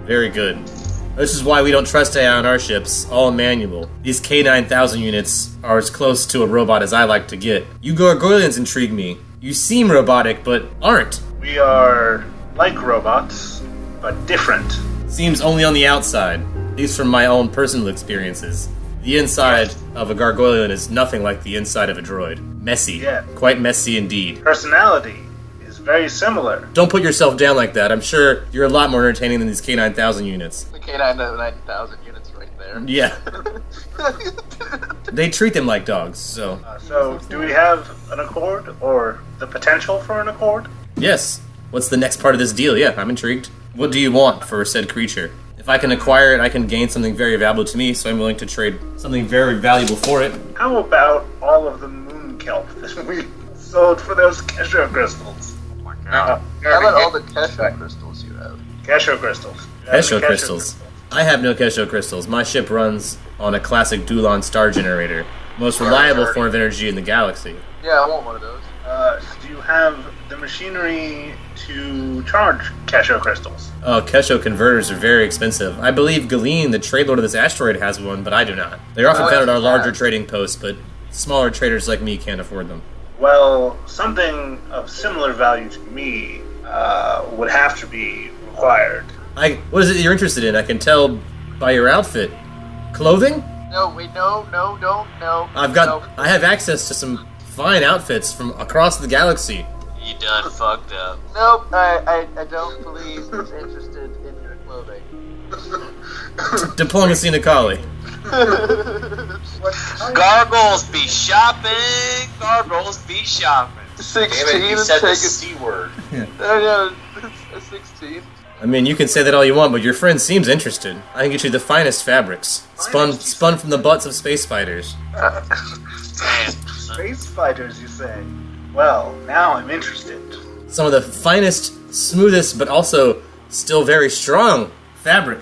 Very good. This is why we don't trust AI on our ships, all manual. These K-9000 units are as close to a robot as I like to get. You Gargoyles intrigue me. You seem robotic, but aren't. We are like robots, but different. Seems only on the outside, at least from my own personal experiences. The inside of a Gargoylean is nothing like the inside of a droid. Messy. Yeah. Quite messy indeed. Personality is very similar. Don't put yourself down like that. I'm sure you're a lot more entertaining than these K-9000 units. The K-9000 units right there. Yeah. They treat them like dogs, so... So, do we have an accord, or the potential for an accord? Yes. What's the next part of this deal? Yeah, I'm intrigued. What do you want for said creature? If I can acquire it, I can gain something very valuable to me, so I'm willing to trade something very valuable for it. How about all of the moon kelp that we sold for those Kesha crystals? Oh my god. How about all the Kesha crystals you have? Kesha crystals. Kesho crystals. I have no Kesho crystals. My ship runs on a classic Dulon star generator. Most reliable form of energy in the galaxy. Yeah, I want one of those. Do you have the machinery to charge Kesha crystals? Oh, Kesho converters are very expensive. I believe Galeen, the trade lord of this asteroid, has one, but I do not. They're often found at our larger trading posts, but smaller traders like me can't afford them. Well, something of similar value to me would have to be required. What is it you're interested in? I can tell by your outfit. Clothing? No, wait, no, don't. I have access to some fine outfits from across the galaxy. You done fucked up. Nope, I don't believe he's interested in your clothing. Diplomacy Nikali. Gargoyles be shopping. Gargoyles be shopping. 16 you and said the take C word. No, it's a 16. I mean, you can say that all you want, but your friend seems interested. I can get you the finest fabrics, spun from the butts of space fighters. Man. Space fighters, you say? Well, now I'm interested. Some of the finest, smoothest, but also still very strong fabric.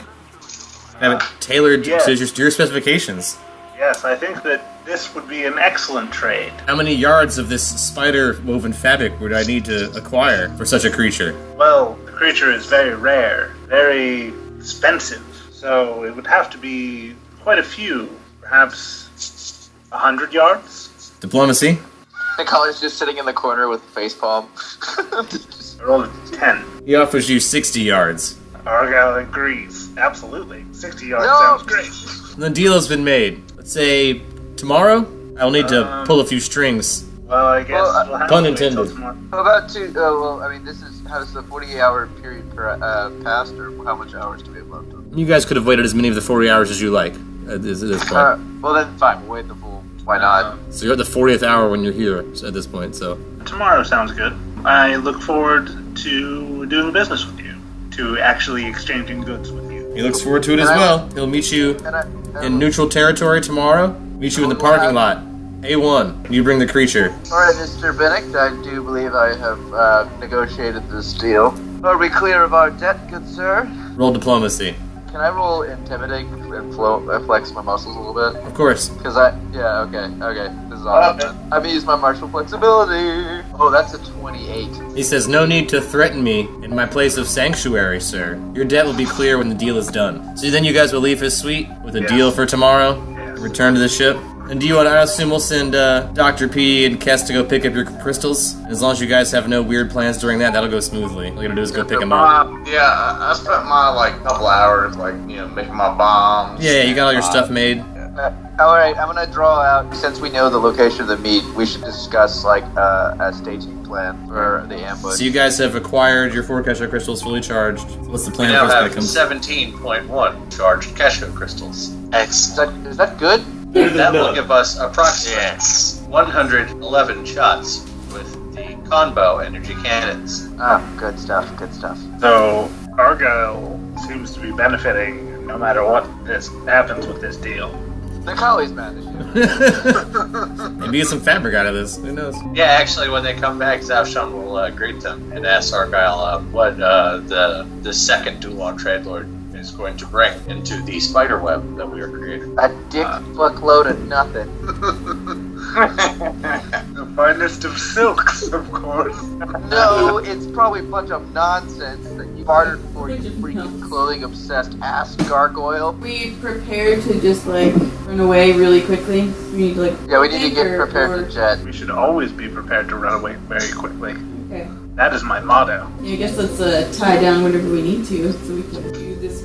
Have it tailored yes. to your specifications. Yes, I think that this would be an excellent trade. How many yards of this spider-woven fabric would I need to acquire for such a creature? Well, the creature is very rare, very expensive, so it would have to be quite a few, perhaps 100 yards? Diplomacy? Nicole's just sitting in the corner with a facepalm. I rolled a 10. He offers you 60 yards. Argyle agrees. Absolutely. 60 yards No. sounds great. The deal has been made. Let's say tomorrow? I'll need to pull a few strings. Well, I guess we'll have pun to wait till intended. tomorrow. How about how does the 48-hour period pass, or how much hours do we have left? You guys could have waited as many of the 40 hours as you like at this point. Well then, fine, we'll wait the full. Why not? So you're at the 40th hour when you're here at this point, so... Tomorrow sounds good. I look forward to doing business with you, to actually exchanging goods with you. He looks forward to it as well. He'll meet you in neutral territory tomorrow. Meet you in the parking lot. A1. You bring the creature. Alright, Mr. Bennick, I do believe I have negotiated this deal. Are we clear of our debt, good sir? Roll diplomacy. Can I roll intimidate and flex my muscles a little bit? Of course. Because okay. This is awesome. I'm gonna use my martial flexibility. Oh, that's a 28. He says, no need to threaten me in my place of sanctuary, sir. Your debt will be clear when the deal is done. So then you guys will leave his suite with a deal for tomorrow? Yes. Return to the ship? And do you want? I assume we'll send Dr. P and Kess to go pick up your crystals. As long as you guys have no weird plans during that, that'll go smoothly. All you gotta do is go pick them up. Yeah, I spent my couple hours making my bombs. Yeah, you got all your stuff made. All right, I'm gonna draw out. Since we know the location of the meet, we should discuss a staging plan for the ambush. So you guys have acquired your 4 Kesho crystals fully charged. What's the plan We now for have Pickums? 17.1 charged Kesho crystals. Excellent. Is that good? That will give us approximately Yes. 111 shots with the Conbo energy cannons. Ah, good stuff. Good stuff. So Argyle seems to be benefiting no matter what happens with this deal. The Collie's managed. Maybe get some fabric out of this. Who knows? Yeah, actually, when they come back, Zaoshan will greet them and ask Argyle what the second Dulon trade lord is going to bring into the spider web that we are creating. A dick fuckload of nothing. The finest of silks, of course. No, it's probably a bunch of nonsense that you bartered for, you freaking clothing-obsessed ass gargoyle. We prepared to just run away really quickly. We need to Yeah, we need to get prepared or... for jet. We should always be prepared to run away very quickly. Okay. That is my motto. Yeah, I guess let's tie down whatever we need to so we can do this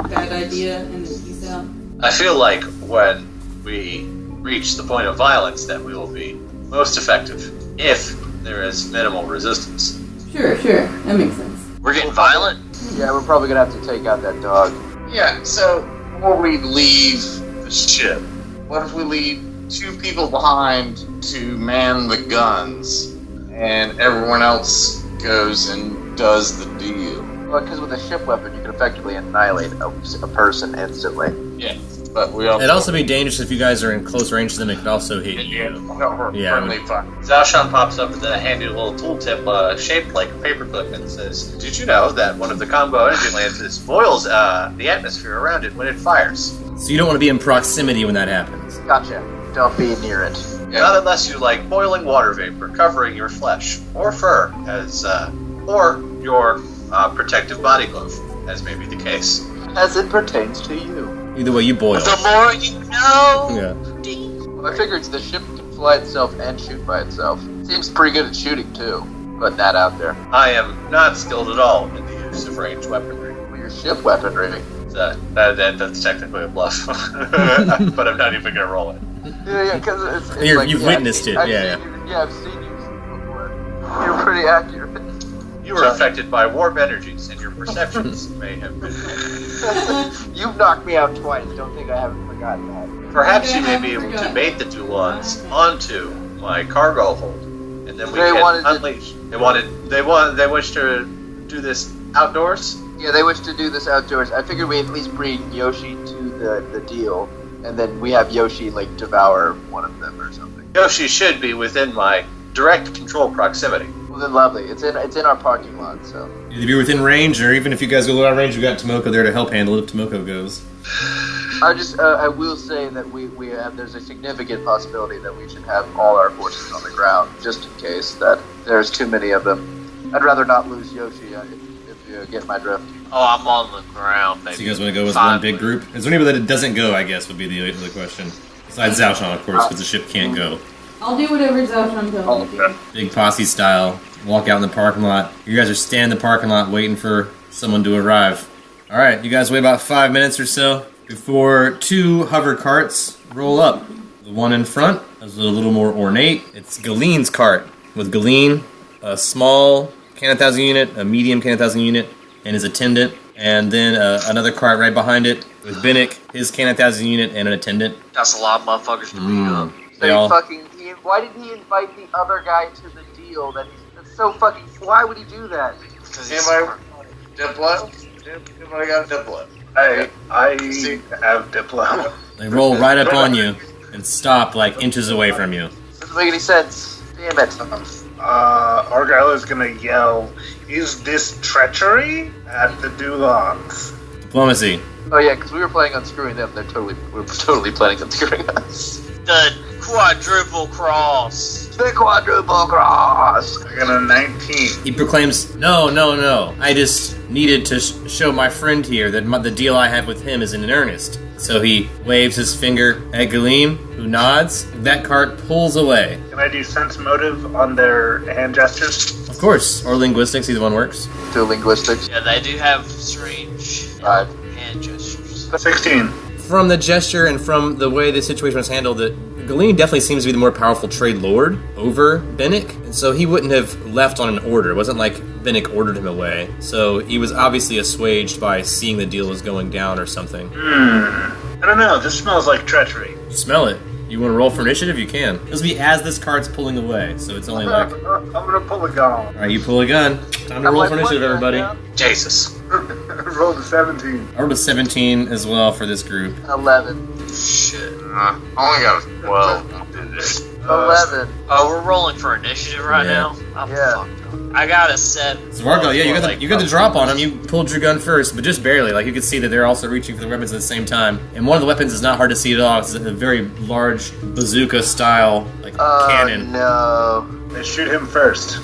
bad idea and then peace out. I feel like when we reach the point of violence that we will be most effective if there is minimal resistance. Sure, that makes sense. We're getting violent? Yeah, we're probably gonna have to take out that dog. Yeah, so before we leave the ship, what if we leave 2 people behind to man the guns, and everyone else goes and does the deal? Well, because with a ship weapon, you can effectively annihilate a person instantly. Yeah, but we also... It'd also be dangerous if you guys are in close range to them. It could also hit you. Yeah. friendly fire. Zaoshan pops up with a handy little tooltip shaped like a paperclip and says, "Did you know that one of the combo energy lances boils the atmosphere around it when it fires? So you don't want to be in proximity when that happens. Gotcha. Don't be near it. Not unless you like boiling water vapor covering your flesh or fur, or your protective body glove, as may be the case." As it pertains to you. Either way, you boil. The more you know. Yeah. Well, I figured the ship can fly itself and shoot by itself. Seems pretty good at shooting, too. Putting that out there. I am not skilled at all in the use of ranged weaponry. Well, your ship weaponry. That's technically a bluff, but I'm not even gonna roll it. Yeah, because it's You've witnessed it, yeah. I've seen you before. You're pretty accurate. You were affected by warp energies, and your perceptions may have been. You've knocked me out twice. Don't think I haven't forgotten that. Perhaps you may be able to bait the Dulons onto my cargo hold, and then we They can wanted to- unleash. They wish to do this outdoors. Yeah, they wish to do this outdoors. I figured we'd at least bring Yoshi to the deal, and then we have Yoshi devour one of them or something. Yoshi should be within my direct control proximity. Well, then lovely. It's in our parking lot, so. If you're within range, or even if you guys go out of range, we got Tomoko there to help handle it if Tomoko goes. I will say that there's a significant possibility that we should have all our forces on the ground, just in case that there's too many of them. I'd rather not lose Yoshi, if you get my drift. Oh, I'm on the ground, baby. So you guys want to go with one big group? Is there anybody that doesn't go, I guess, would be the question. Besides Zaoshan, of course, because the ship can't go. I'll do whatever Zaoshan tells me to. Big posse style. Walk out in the parking lot. You guys are standing in the parking lot waiting for someone to arrive. Alright, you guys wait about 5 minutes or so before 2 hover carts roll up. The one in front is a little more ornate. It's Galene's cart, with Galene, a small Cannon 1000 unit, a medium Cannon 1000 unit, and his attendant, and then another cart right behind it with Binnick, his Cannon 1000 unit, and an attendant. That's a lot of motherfuckers to beat up. They all... Why did he invite the other guy to the deal? That's so fucking. Why would he do that? Anybody? Diplo? Anybody got a Diplo? I have Diplo. They roll right up on you and stop inches away from you. Doesn't make any sense. Damn it. Argyle is gonna yell, "Is this treachery?" at the Dulons. Diplomacy. Oh yeah, because we were planning on screwing them. We were totally planning on screwing us. The quadruple cross. The quadruple cross! I got a 19. He proclaims, no, no, no. I just needed to show my friend here that the deal I have with him is in earnest. So he waves his finger at Galeen, who nods. That cart pulls away. Can I do sense motive on their hand gestures? Of course, or linguistics, either one works. To linguistics. Yeah, they do have strange 5. hand gestures. 16. From the gesture and from the way the situation was handled, Galeen definitely seems to be the more powerful trade lord over Bennick, and so he wouldn't have left on an order. It wasn't like Bennick ordered him away. So he was obviously assuaged by seeing the deal was going down or something. I don't know. This smells like treachery. You smell it. You want to roll for initiative? You can. This will be as this cart's pulling away, so it's only like... I'm gonna pull a gun. Alright, you pull a gun. Time to roll for initiative, everybody. Jesus. Rolled a 17. I rolled a 17 as well for this group. 11. Shit. I only got a 12. 11. Oh, we're rolling for initiative right Yeah. now? I'm Yeah. fucked up. I got a 7. Zvargo, yeah, you got the drop on him. You pulled your gun first, but just barely. Like, you could see that they're also reaching for the weapons at the same time. And one of the weapons is not hard to see at all. It's a very large bazooka-style, like, cannon. No. They shoot him first.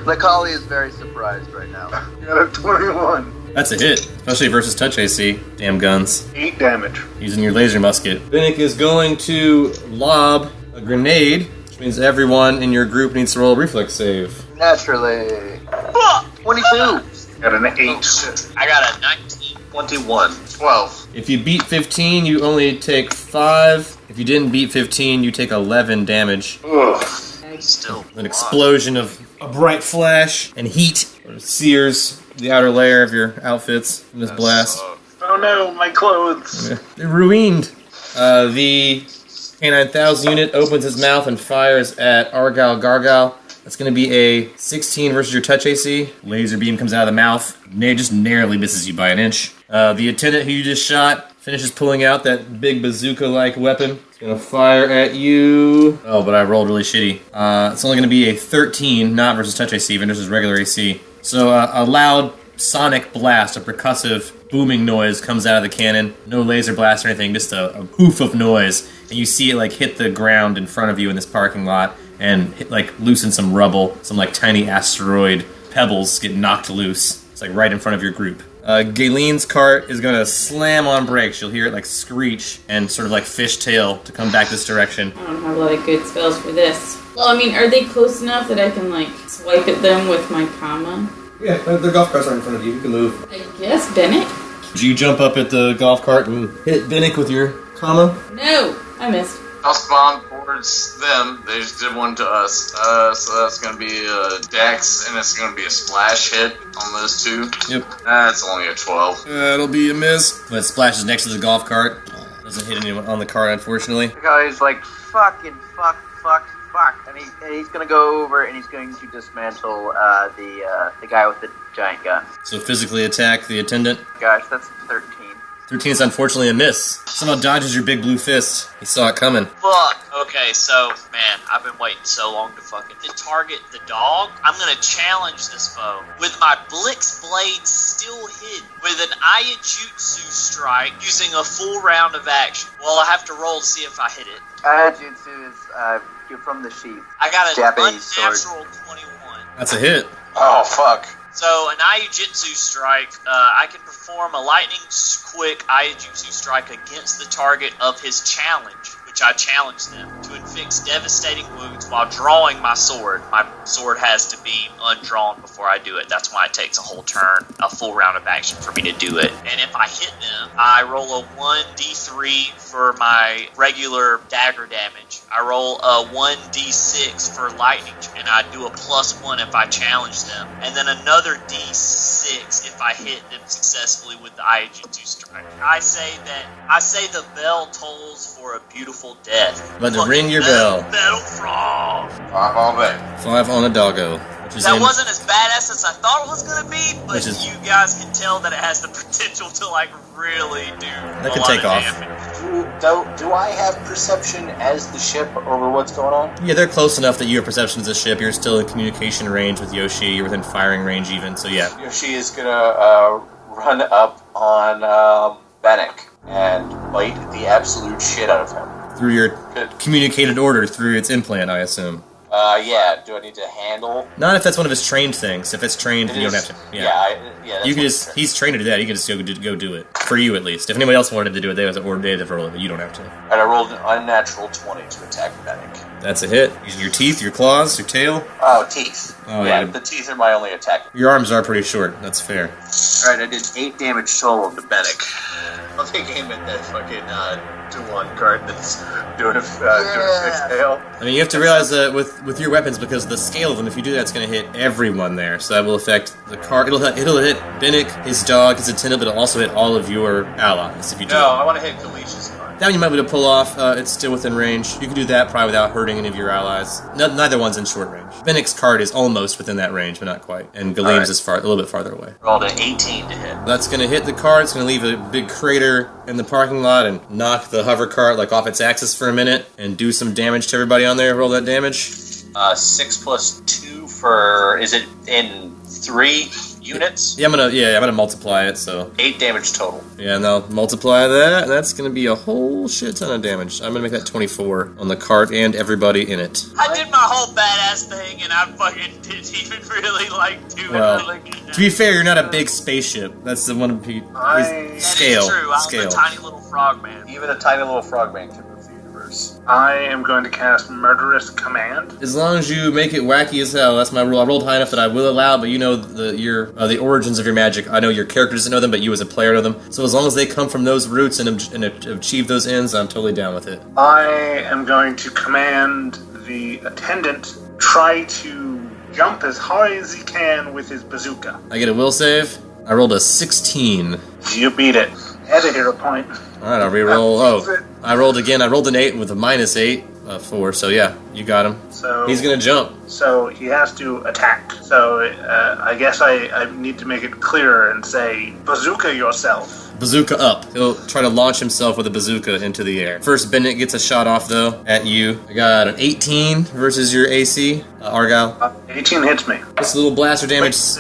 Macaulay is very surprised right now. Got a 21. That's a hit, especially versus touch AC. Damn guns. 8 damage. Using your laser musket. Bennick is going to lob a grenade, which means everyone in your group needs to roll a reflex save. Naturally. 22. Got an 8. I got a 19. 21. 12. If you beat 15, you only take 5. If you didn't beat 15, you take 11 damage. Ugh. Still. An explosion of a bright flash and heat sort of sears the outer layer of your outfits from this blast. Oh no, my clothes. They're ruined. The K9000 unit opens its mouth and fires at Argyle Gargyle. That's going to be a 16 versus your touch AC. Laser beam comes out of the mouth. Just narrowly misses you by an inch. The attendant who you just shot finishes pulling out that big bazooka-like weapon. It's going to fire at you. Oh, but I rolled really shitty. It's only going to be a 13, not versus touch AC, even versus regular AC. So a loud sonic blast, a percussive booming noise comes out of the cannon. No laser blast or anything, just a poof of noise. And you see it like hit the ground in front of you in this parking lot and hit, like loosen some rubble. Some like tiny asteroid pebbles get knocked loose. It's like right in front of your group. Galen's cart is going to slam on brakes. You'll hear it like screech and sort of like fishtail to come back this direction. I don't have a lot of good spells for this. Well, I mean, are they close enough that I can, like, swipe at them with my comma? Yeah, the golf cart's right in front of you. You can move. I guess, Bennett? Do you jump up at the golf cart and hit Bennick with your comma? No, I missed. I'll spawn towards them. They just did one to us. So that's going to be a dex, and it's going to be a splash hit on those two. Yep. That's only a 12. That'll be a miss. But it splashes next to the golf cart. Doesn't hit anyone on the cart, unfortunately. Macaulay like, fucking fuck. And he's gonna go over and he's going to dismantle the guy with the giant gun. So physically attack the attendant. Gosh, that's 13. 13 is unfortunately a miss. Somehow dodges your big blue fist. He saw it coming. Fuck. Okay, so, man, I've been waiting so long to fucking target the dog. I'm gonna challenge this foe with my Blix blade still hidden with an Ayajutsu strike using a full round of action. Well, I have to roll to see if I hit it. Ayajutsu is you're from the sheep. I got an Japanese unnatural 21. That's a hit. Oh, fuck. So, an Ayajutsu strike, I can perform a lightning-quick Ayajutsu strike against the target of his challenge, which I challenge them to inflict devastating wounds while drawing my sword. My sword has to be undrawn before I do it. That's why it takes a whole turn, a full round of action for me to do it. And if I hit them, I roll a 1d3 for my regular dagger damage. I roll a 1d6 for lightning, and I do a +1 if I challenge them. And then another d6 if I hit them successfully with the Ayajutsu strike. I say the bell tolls for a beautiful death. Let it ring your bell. Metal frog. 5 all day. 5 on a doggo. Which is That wasn't as badass as I thought it was going to be, but Which is- you guys can tell that it has the potential to, like, really do That a could lot take of off. damage. Do I have perception as the ship over what's going on? Yeah, they're close enough that you have perception as a ship. You're still in communication range with Yoshi. You're within firing range even, so yeah. Yoshi is gonna run up on Bennick and bite the absolute shit out of him. Through your communicated order through its implant, I assume. Yeah. Do I need to handle? Not if that's one of his trained things. If it's trained, you don't have to. Yeah. That's You can what just, he's trained to do that. You can just go do it. For you, at least. If anybody else wanted to do it, they have to roll it, but you don't have to. And I rolled an unnatural 20 to attack Bennick. That's a hit. Using your teeth, your claws, your tail. Oh, teeth. Oh, yeah, yeah. the teeth are my only attack. Your arms are pretty short. That's fair. Alright, I did 8 damage total to Bennick. I'll take aim at that fucking Dulon card that's doing a fish tail. I mean, you have to realize that with your weapons, because the scale of them, if you do that, it's going to hit everyone there. So that will affect the card. It'll hit Bennick, his dog, his attendant, but it'll also hit all of your allies if you do. No, I want to hit Galicia's card. That one you might be able to pull off. It's still within range. You can do that probably without hurting any of your allies. Neither one's in short range. Bennick's card is almost within that range, but not quite. And Galeem's is a little bit farther away. Rolled an 18 to hit. That's going to hit the card. It's going to leave a big crater in the parking lot and knock the hover cart off its axis for a minute and do some damage to everybody on there. Roll that damage. 6 plus 2 for... Is it in 3 units? Yeah, I'm gonna multiply it. So 8 damage total. yeah, and I'll multiply that. That's gonna be a whole shit ton of damage. I'm gonna make that 24 on the cart and everybody in it. I did my whole badass thing, and I fucking didn't even really do Well, it. to be fair, you're not a big spaceship. That's the one. I- Scale. That is true. I'm Scale. a tiny little frogman. Even a tiny little frogman can move the universe. I am going to cast Murderous Command. As long as you make it wacky as hell, that's my rule. I rolled high enough that I will allow, but you know the origins of your magic. I know your character doesn't know them, but you as a player know them. So as long as they come from those roots and achieve those ends, I'm totally down with it. I am going to command the attendant try to jump as high as he can with his bazooka. I get a will save. I rolled a 16. You beat it. Add a hero point. Alright, I'll reroll. Oh, I rolled again. I rolled an 8 with a -8, 4. So yeah, you got him. So He's gonna jump. So he has to attack. So I guess I need to make it clearer and say, bazooka yourself. Bazooka up. He'll try to launch himself with a bazooka into the air. First, Bennett gets a shot off, though, at you. I got an 18 versus your AC, Argyle. 18 hits me. Just a little blaster damage. Is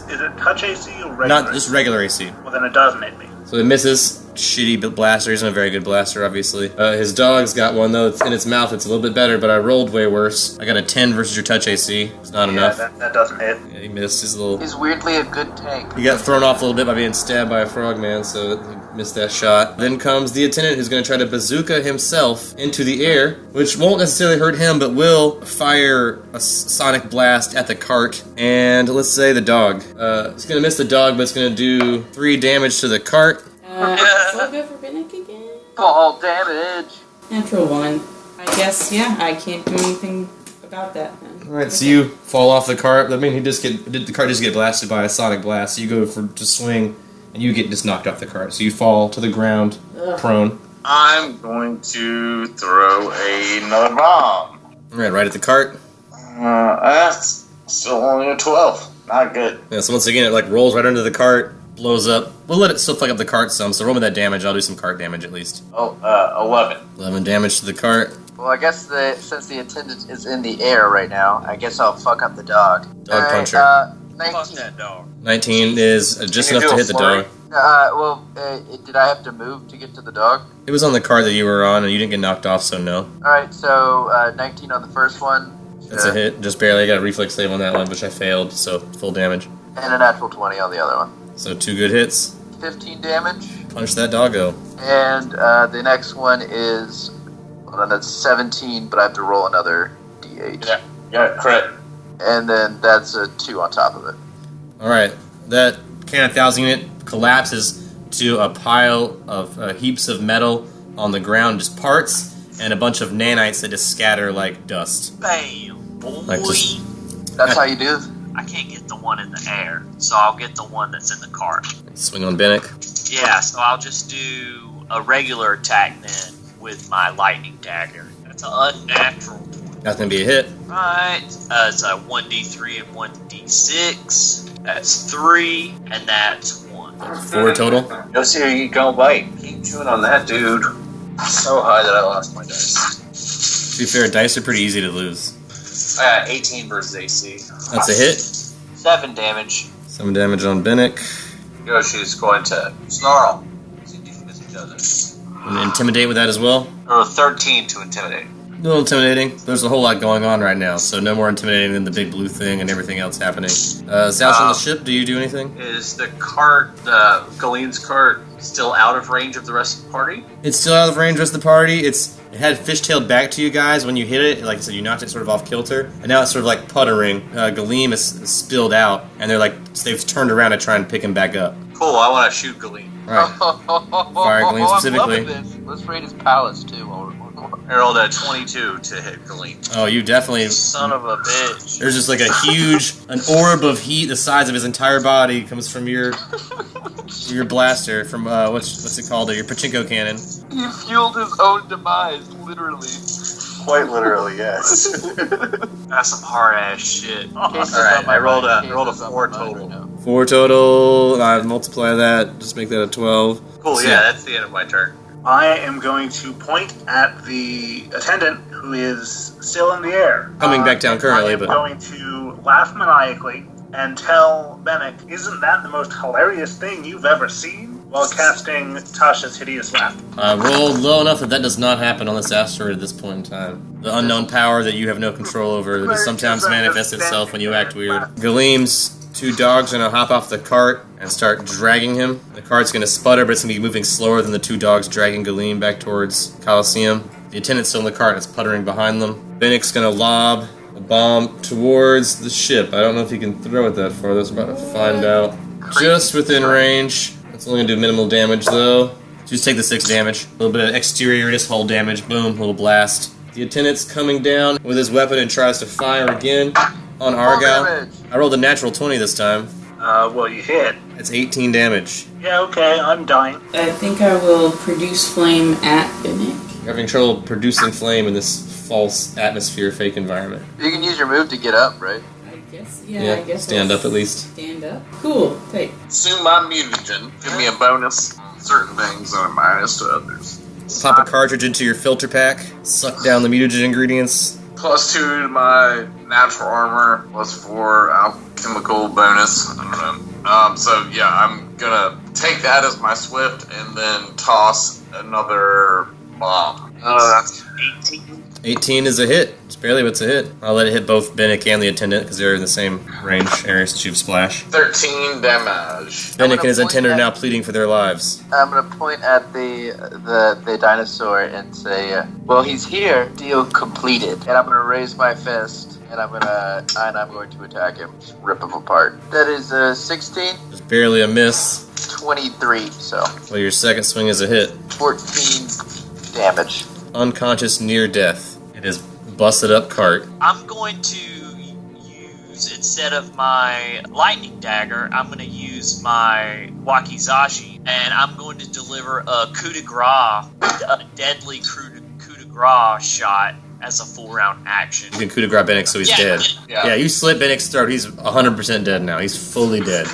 it touch AC or regular? Not just regular AC. Well, then it doesn't hit me. So it misses. Shitty blaster. He's not a very good blaster, obviously. His dog's got one, though. It's in its mouth. It's a little bit better, but I rolled way worse. I got a 10 versus your touch AC. It's not enough. That doesn't hit. Yeah, he missed his little... He's weirdly a good tank. He got thrown off a little bit by being stabbed by a frogman, so he missed that shot. Then comes the attendant, who's going to try to bazooka himself into the air, which won't necessarily hurt him, but will fire a sonic blast at the cart. And let's say the dog. It's going to miss the dog, but it's going to do 3 damage to the cart. So I'll go for Bennick again. Fall damage. Natural 1. I guess, yeah, I can't do anything about that then. Alright, so you fall off the cart. I mean, the cart just get blasted by a sonic blast. So you go to swing, and you get just knocked off the cart. So you fall to the ground, prone. I'm going to throw another bomb. Alright, right at the cart. That's still only a 12. Not good. Yeah, so once again, it rolls right under the cart, blows up. We'll let it still fuck up the cart some, so roll me that damage. I'll do some cart damage at least. 11. 11 damage to the cart. Well, I guess since the attendant is in the air right now, I guess I'll fuck up the dog. Dog puncher. 19. Fuck that dog. 19 is just Can you enough to do a hit the dog. Did I have to move to get to the dog? It was on the cart that you were on, and you didn't get knocked off, so no. Alright, so 19 on the first one. That's a hit. Just barely. I got a reflex save on that one, which I failed, so full damage. And a natural 20 on the other one. So 2 good hits. 15 damage. Punch that doggo. And the next one is... Hold on, that's 17, but I have to roll another d8. Yeah, crit. And then that's a 2 on top of it. Alright, that can 1,000 unit collapses to a pile of heaps of metal on the ground, just parts, and a bunch of nanites that just scatter like dust. Bam, boy. Like just- That's how you do it? I can't get the one in the air, so I'll get the one that's in the cart. Swing on Bennick. Yeah, so I'll just do a regular attack then with my lightning dagger. That's an unnatural 20. That's gonna be a hit. Right, it's a 1d3 and 1d6. That's 3, and that's 1. 4 total. Go see how you go bite. Keep chewing on that, dude. So high that I lost my dice. To be fair, dice are pretty easy to lose. 18 versus AC. That's a hit. 7 damage. 7 damage on Bennick. Yoshi's going to snarl. See if he does it. And intimidate with that as well. Or 13 to intimidate. little intimidating. There's a whole lot going on right now, so no more intimidating than the big blue thing and everything else happening. Zouch on the ship, do you do anything? Is the cart, Galen's cart, still out of range of the rest of the party? It's still out of range of the rest of the party. It had fishtailed back to you guys when you hit it. Like I said, you knocked it sort of off kilter, and now it's sort of like puttering. Galeem is spilled out, and they've turned around to try and pick him back up. Cool, I want to shoot Galen. Alright. Fire Galeem specifically. I'm loving this. Let's raid his palace, too. I rolled a 22 to hit Galen. Oh, you definitely... Son of a bitch. There's just like an orb of heat the size of his entire body comes from your blaster, from, what's it called, your pachinko cannon. He fueled his own demise, literally. Quite literally, yes. That's some hard ass shit. Alright, I rolled a 4 total. 4 total, I multiply that, just make that a 12. Cool, So, yeah, that's the end of my turn. I am going to point at the attendant who is still in the air. Coming back down currently, I am but... going to laugh maniacally and tell Bennick, isn't that the most hilarious thing you've ever seen? While casting Tasha's Hideous Laugh. Rolled low enough that does not happen on this asteroid at this point in time. The unknown power that you have no control over that just sometimes manifests itself when you act weird. Galeem's 2 dogs are going to hop off the cart and start dragging him. The cart's going to sputter, but it's going to be moving slower than the 2 dogs dragging Galeem back towards Coliseum. The attendant's still in the cart and it's puttering behind them. Bennick's going to lob a bomb towards the ship. I don't know if he can throw it that far. That's about to find out. Just within range. It's only going to do minimal damage, though. Just take the 6 damage. A little bit of exterior just hull damage. Boom, little blast. The attendant's coming down with his weapon and tries to fire again on Argyle. I rolled a natural 20 this time. Well, you hit. It's 18 damage. Yeah, okay, I'm dying. I think I will produce flame at Bennick. You're having trouble producing flame in this false atmosphere fake environment. You can use your move to get up, right? I guess, yeah, I guess stand I'll up at least. Stand up. Cool, tight. Assume my mutagen. Give me a bonus on certain things and a minus to others. Pop a cartridge into your filter pack, suck down the mutagen ingredients. +2 to my natural armor, +4 alchemical bonus. I don't know. So yeah, I'm gonna take that as my swift and then toss another bomb. That's 18. 18 is a hit. It's barely what's a hit. I'll let it hit both Bennick and the attendant because they're in the same range area since you've splash. 13 damage. Bennick and his attendant are now pleading for their lives. I'm gonna point at the dinosaur and say, "Well, he's here. Deal completed." And I'm gonna raise my fist and I'm going to attack him. Just rip him apart. That is 16, Just barely a miss. 23. So Well, your second swing is a hit. 14 damage. Unconscious near death. It is busted up cart. I'm going to use, instead of my lightning dagger, I'm going to use my wakizashi, and I'm going to deliver a coup de grace, a deadly coup de grace shot as a full-round action. You can coup de grace Bennick so he's dead. Yeah. Yeah, you slit Bennick's throat. He's 100% dead now. He's fully dead.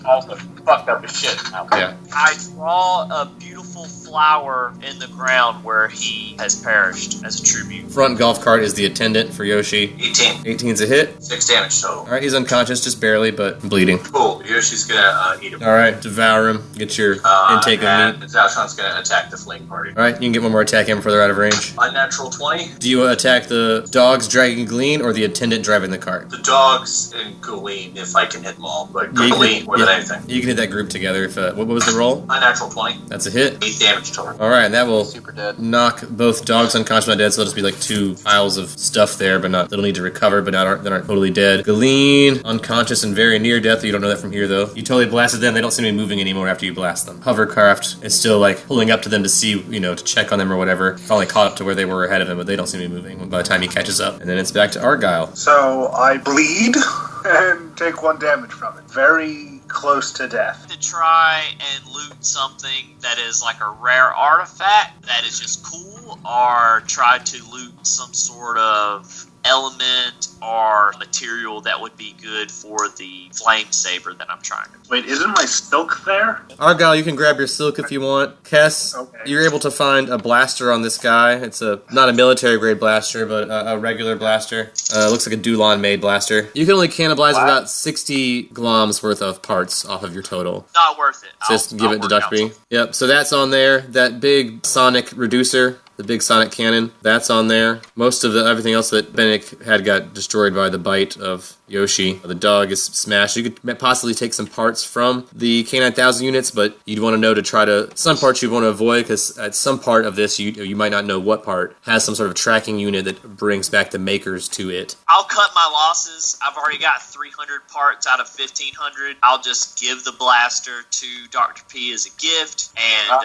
Also fucked up as shit. Yeah. I draw a beautiful flower in the ground where he has perished as a tribute. Front golf cart is the attendant for Yoshi. 18. 18's a hit. 6 damage total. Alright, he's unconscious, just barely, but bleeding. Cool. Yoshi's gonna eat him. Alright, devour him. Get your intake of and meat. Zalshan's gonna attack the flame party. Alright, you can get one more attack in before they're out of range. Unnatural 20. Do you attack the dogs dragging Glean or the attendant driving the cart? The dogs and Galeen, if I can hit them all, but Yeah, you can- Galeen more than anything. You can hit that group together. If what was the roll? Unnatural 20. That's a hit. 8 damage total. Alright, and that will Super dead. knock both dogs unconscious but not dead, so there'll just be like 2 piles of stuff there, but not that'll need to recover, but not that aren't totally dead. Galeen, unconscious and very near death. You don't know that from here, though. You totally blasted them. They don't seem to be moving anymore after you blast them. Hovercraft is still like pulling up to them to see, to check on them or whatever. Finally caught up to where they were ahead of him, but they don't seem to be moving by the time he catches up. And then it's back to Argyle. So I bleed and take 1 damage from it. Very close to death. To try and loot something that is like a rare artifact that is just cool, or try to loot some sort of element or material that would be good for the flame saber that I'm trying to. Wait, isn't my silk there? Argyle, you can grab your silk if you want. Kess, Okay. you're able to find a blaster on this guy. It's not a military grade blaster, but a regular blaster. Looks like a Dulon made blaster. You can only cannibalize about 60 gloms worth of parts off of your total. Not worth it. Just give it deduct B. Yep, so that's on there. That big sonic reducer the big sonic cannon. That's on there. Most of everything else that Bennick had got destroyed by the bite of Yoshi. The dog is smashed. You could possibly take some parts from the K9000 units, but you'd want to know to try to... Some parts you'd want to avoid, because at some part of this, you might not know what part has some sort of tracking unit that brings back the makers to it. I'll cut my losses. I've already got 300 parts out of 1,500. I'll just give the blaster to Dr. P as a gift, and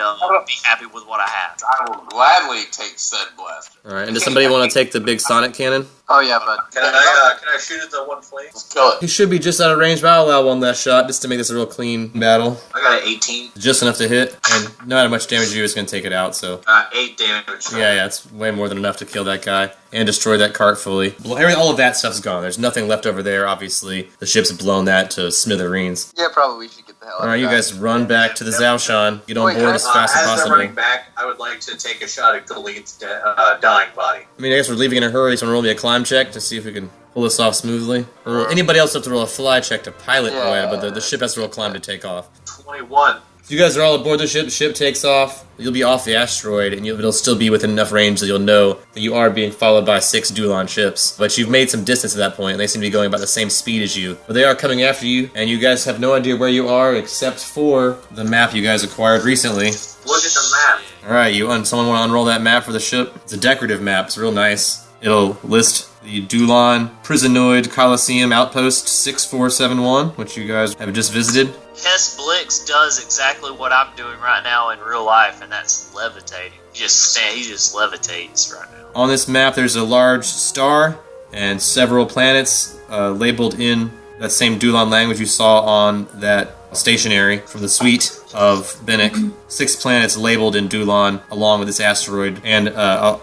be happy with what I have. I will gladly take said blaster. Alright, and does somebody want to take the big sonic cannon? Oh yeah, bud. Can I shoot at the one flame? Let's kill it. He should be just out of range, but I'll allow one last shot just to make this a real clean battle. I got an 18. Just enough to hit, and no matter how much damage you do, it's going to take it out, so... 8 damage. Yeah, it's way more than enough to kill that guy and destroy that cart fully. All of that stuff's gone. There's nothing left over there, obviously. The ship's blown that to smithereens. Yeah, probably we should get the hell out of Alright, you here. guys run back to the Zaoshan. Get on Wait, board as fast as As they're possible. running back, I would like to take a shot at Galen's dying body. I mean, I guess we're leaving in a hurry, so I'm going to roll me a climb check to see if we can pull this off smoothly. Or anybody else have to roll a fly check to pilot away, but the ship has to roll climb to take off. 21. So you guys are all aboard the ship. The ship takes off. You'll be off the asteroid, and it'll still be within enough range that you'll know that you are being followed by 6 Dulon ships. But you've made some distance at that point, and they seem to be going about the same speed as you. But they are coming after you, and you guys have no idea where you are except for the map you guys acquired recently. Look at the map. Alright, someone want to unroll that map for the ship? It's a decorative map. It's real nice. It'll list the Dulon Prisonoid Coliseum Outpost 6471, which you guys have just visited. Hess Blix does exactly what I'm doing right now in real life, and that's levitating. He just levitates right now. On this map, there's a large star and several planets labeled in that same Dulon language you saw on that stationery from the suite of Bennick. 6 planets labeled in Dulon along with this asteroid and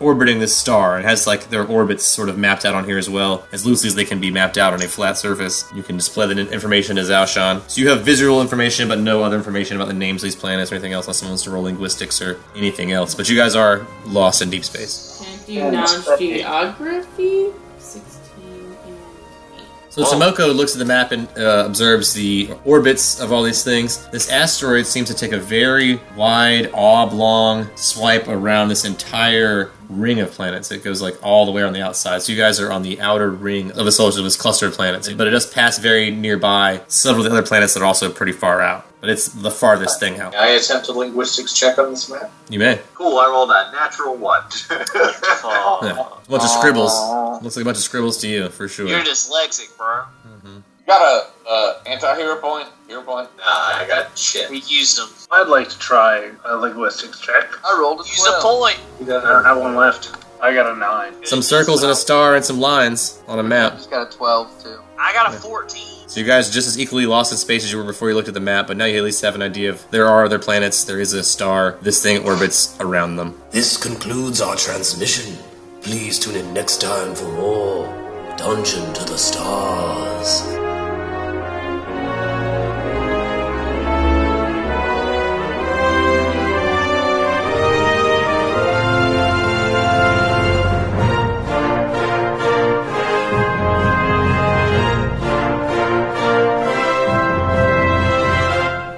orbiting this star. It has like their orbits sort of mapped out on here as well, as loosely as they can be mapped out on a flat surface. You can display the information to Zaoshan. So you have visual information but no other information about the names of these planets or anything else unless someone wants to roll linguistics or anything else. But you guys are lost in deep space. Can't do non-geography? 16 and 8. So Tomoko looks at the map and observes the orbits of all these things. This asteroid seems to take a very wide, oblong swipe around this entire ring of planets. It goes like all the way on the outside. So you guys are on the outer ring of the solar system, this cluster of planets. But it does pass very nearby several of the other planets that are also pretty far out. But it's the farthest thing out. Can I attempt a linguistics check on this map? You may. Cool, I rolled a natural 1. Yeah. A bunch of scribbles. Looks like a bunch of scribbles to you, for sure. You're dyslexic, bro. You got a anti-hero point? Hero point? Nah, I got shit. We used them. I'd like to try a linguistics check. I rolled a Use the 12. point. I don't have one left. I got a 9. Some circles and a star and some lines on a I map. just got a 12 too. I got a 14. So you guys are just as equally lost in space as you were before you looked at the map, but now you at least have an idea of there are other planets, there is a star, this thing orbits around them. This concludes our transmission. Please tune in next time for more Dungeon to the Stars.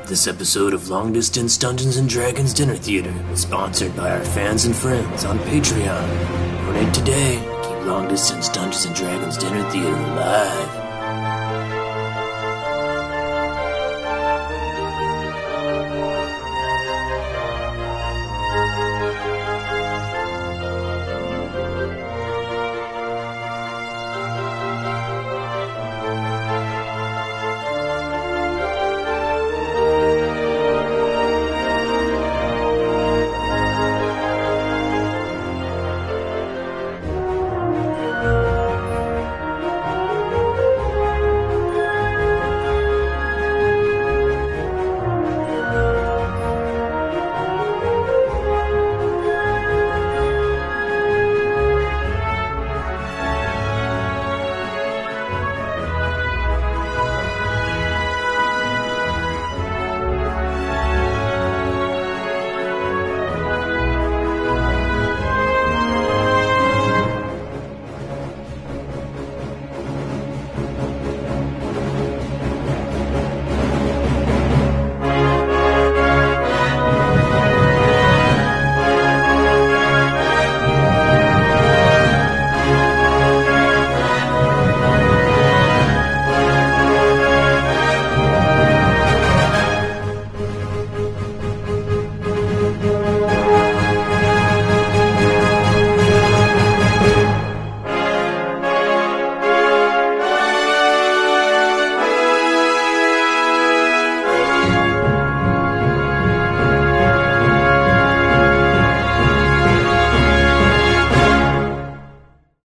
This episode of Long Distance Dungeons & Dragons Dinner Theater was sponsored by our fans and friends on Patreon. Donate today. Keep Long Distance Dungeons & Dragons Dinner Theater alive.